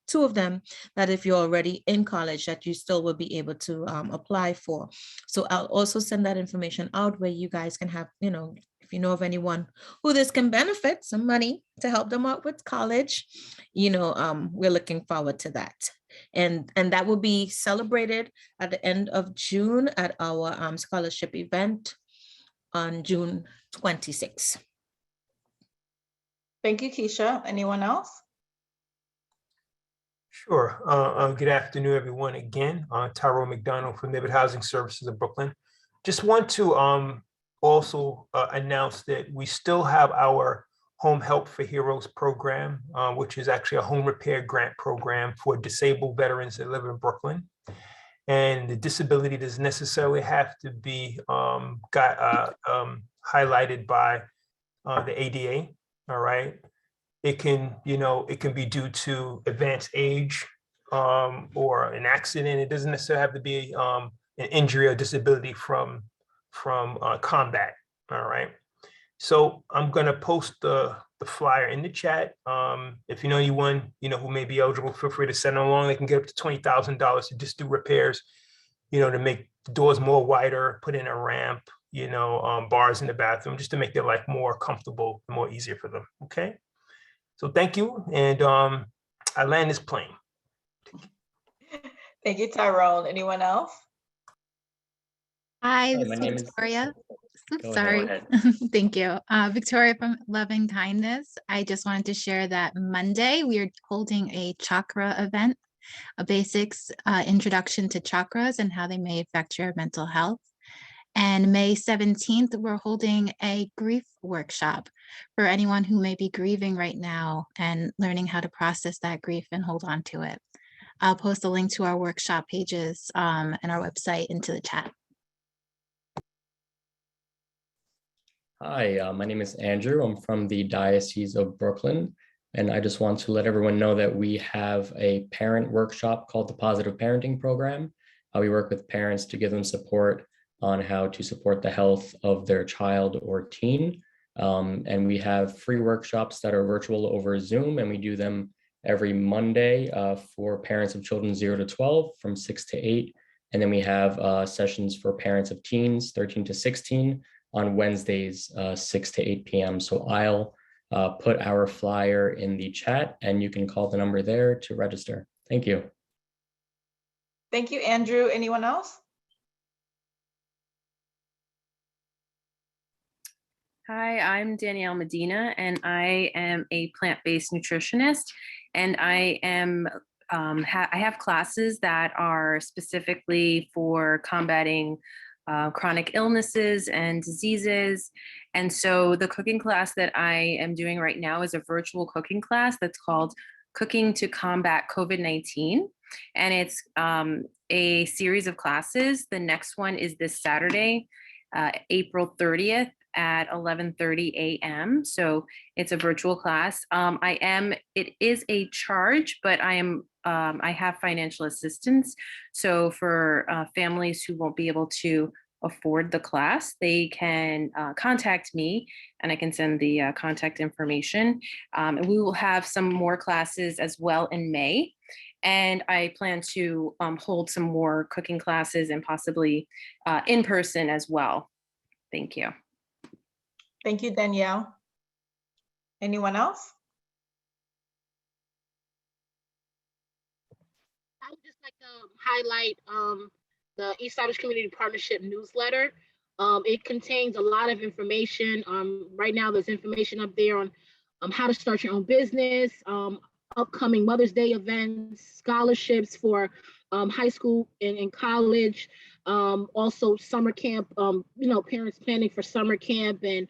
2 of them that if you're already in college that you still will be able to apply for. So I'll also send that information out where you guys can have, if you know of anyone who this can benefit some money to help them out with college, we're looking forward to that. And that will be celebrated at the end of June at our scholarship event on June 26th. Thank you, Keisha. Anyone else? Sure. Good afternoon, everyone. Again, Tyrone McDonald from Neighborhood Housing Services of Brooklyn. Just want to also announce that we still have our Home Help for Heroes program, which is actually a home repair grant program for disabled veterans that live in Brooklyn. And the disability doesn't necessarily have to be highlighted by the ADA, all right? It can, it can be due to advanced age or an accident. It doesn't necessarily have to be an injury or disability from combat, all right? So I'm gonna post the flyer in the chat. If you know anyone, who may be eligible, feel free to send them along. They can get up to $20,000 to just do repairs, to make the doors more wider, put in a ramp, bars in the bathroom, just to make their life more comfortable, more easier for them, okay? So thank you, and I land this plane. Thank you, Tyrone. Anyone else? Hi, My this name is is. Victoria. Oops, Go sorry. ahead. Thank you. Victoria from Loving Kindness. I just wanted to share that Monday we are holding a chakra event, a basics introduction to chakras and how they may affect your mental health. And May 17th, we're holding a grief workshop for anyone who may be grieving right now and learning how to process that grief and hold on to it. I'll post a link to our workshop pages and our website into the chat. Hi, my name is Andrew. I'm from the Diocese of Brooklyn, and I just want to let everyone know that we have a parent workshop called the Positive Parenting Program. We work with parents to give them support on how to support the health of their child or teen. And we have free workshops that are virtual over Zoom, and we do them every Monday for parents of children 0 to 12 from 6 to 8. And then we have sessions for parents of teens 13 to 16 on Wednesdays, 6 to 8 p.m. So I'll put our flyer in the chat and you can call the number there to register. Thank you. Thank you, Andrew. Anyone else? Hi, I'm Danielle Medina, and I am a plant-based nutritionist, and I am I have classes that are specifically for combating chronic illnesses and diseases. And so the cooking class that I am doing right now is a virtual cooking class that's called Cooking to Combat COVID-19. And it's a series of classes. The next one is this Saturday, April 30th at 11:30 a.m. So it's a virtual class. It is a charge, but I have financial assistance. So for families who won't be able to afford the class, they can contact me and I can send the contact information. And we will have some more classes as well in May. And I plan to hold some more cooking classes and possibly in person as well. Thank you. Thank you, Danielle. Anyone else? I would just like to highlight the East Siders Community Partnership newsletter. It contains a lot of information. Right now, there's information up there on how to start your own business, upcoming Mother's Day events, scholarships for high school and college, also summer camp, parents planning for summer camp and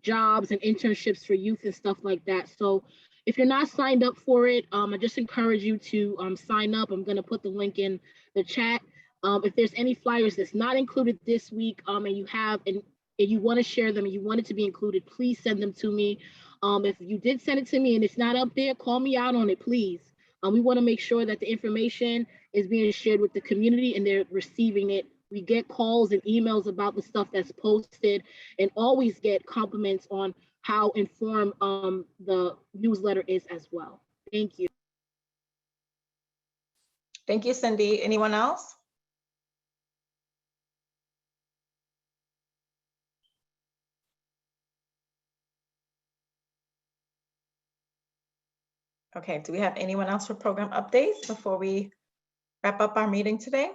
jobs and internships for youth and stuff like that. So if you're not signed up for it, I just encourage you to sign up. I'm going to put the link in the chat. If there's any flyers that's not included this week and you have and you want to share them and you want it to be included, please send them to me. If you did send it to me and it's not up there, call me out on it, please. We want to make sure that the information is being shared with the community and they're receiving it. We get calls and emails about the stuff that's posted and always get compliments on how informed the newsletter is as well. Thank you. Thank you, Cindy. Anyone else? Okay, do we have anyone else for program updates before we wrap up our meeting today?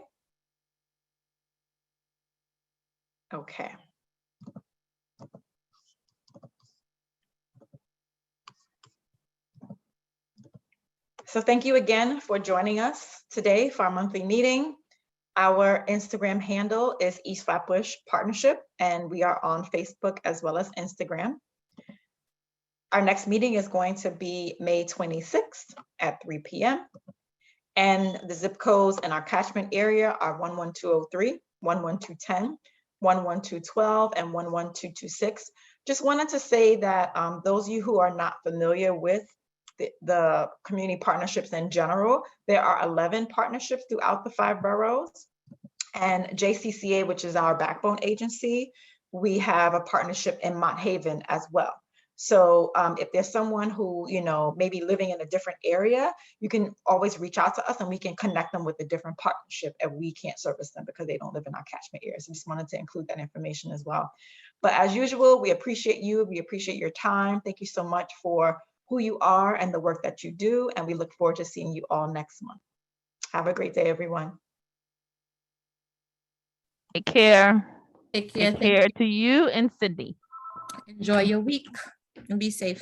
Okay. So thank you again for joining us today for our monthly meeting. Our Instagram handle is East Flatbush Partnership, and we are on Facebook as well as Instagram. Our next meeting is going to be May 26th at 3 p.m. And the zip codes in our catchment area are 11203, 11210, 11212, and 11226. Just wanted to say that those of you who are not familiar with the community partnerships in general, there are 11 partnerships throughout the 5 boroughs. And JCCA, which is our backbone agency, we have a partnership in Mott Haven as well. So if there's someone who, may be living in a different area, you can always reach out to us and we can connect them with a different partnership if we can't service them because they don't live in our catchment area. So just wanted to include that information as well. But as usual, we appreciate you. We appreciate your time. Thank you so much for who you are and the work that you do. And we look forward to seeing you all next month. Have a great day, everyone. Take care. Take care. Take care to you and Cindy. Enjoy your week and be safe.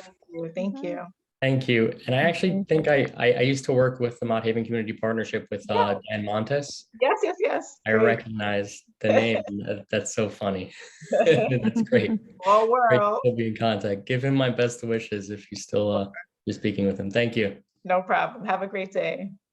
Thank you. Thank you. And I actually think I used to work with the Mott Haven Community Partnership with Dan Montes. Yes. I recognize the name. That's so funny. That's great. All Great world. to be in contact. Give him my best wishes if you still you're speaking with him. Thank you. No problem. Have a great day.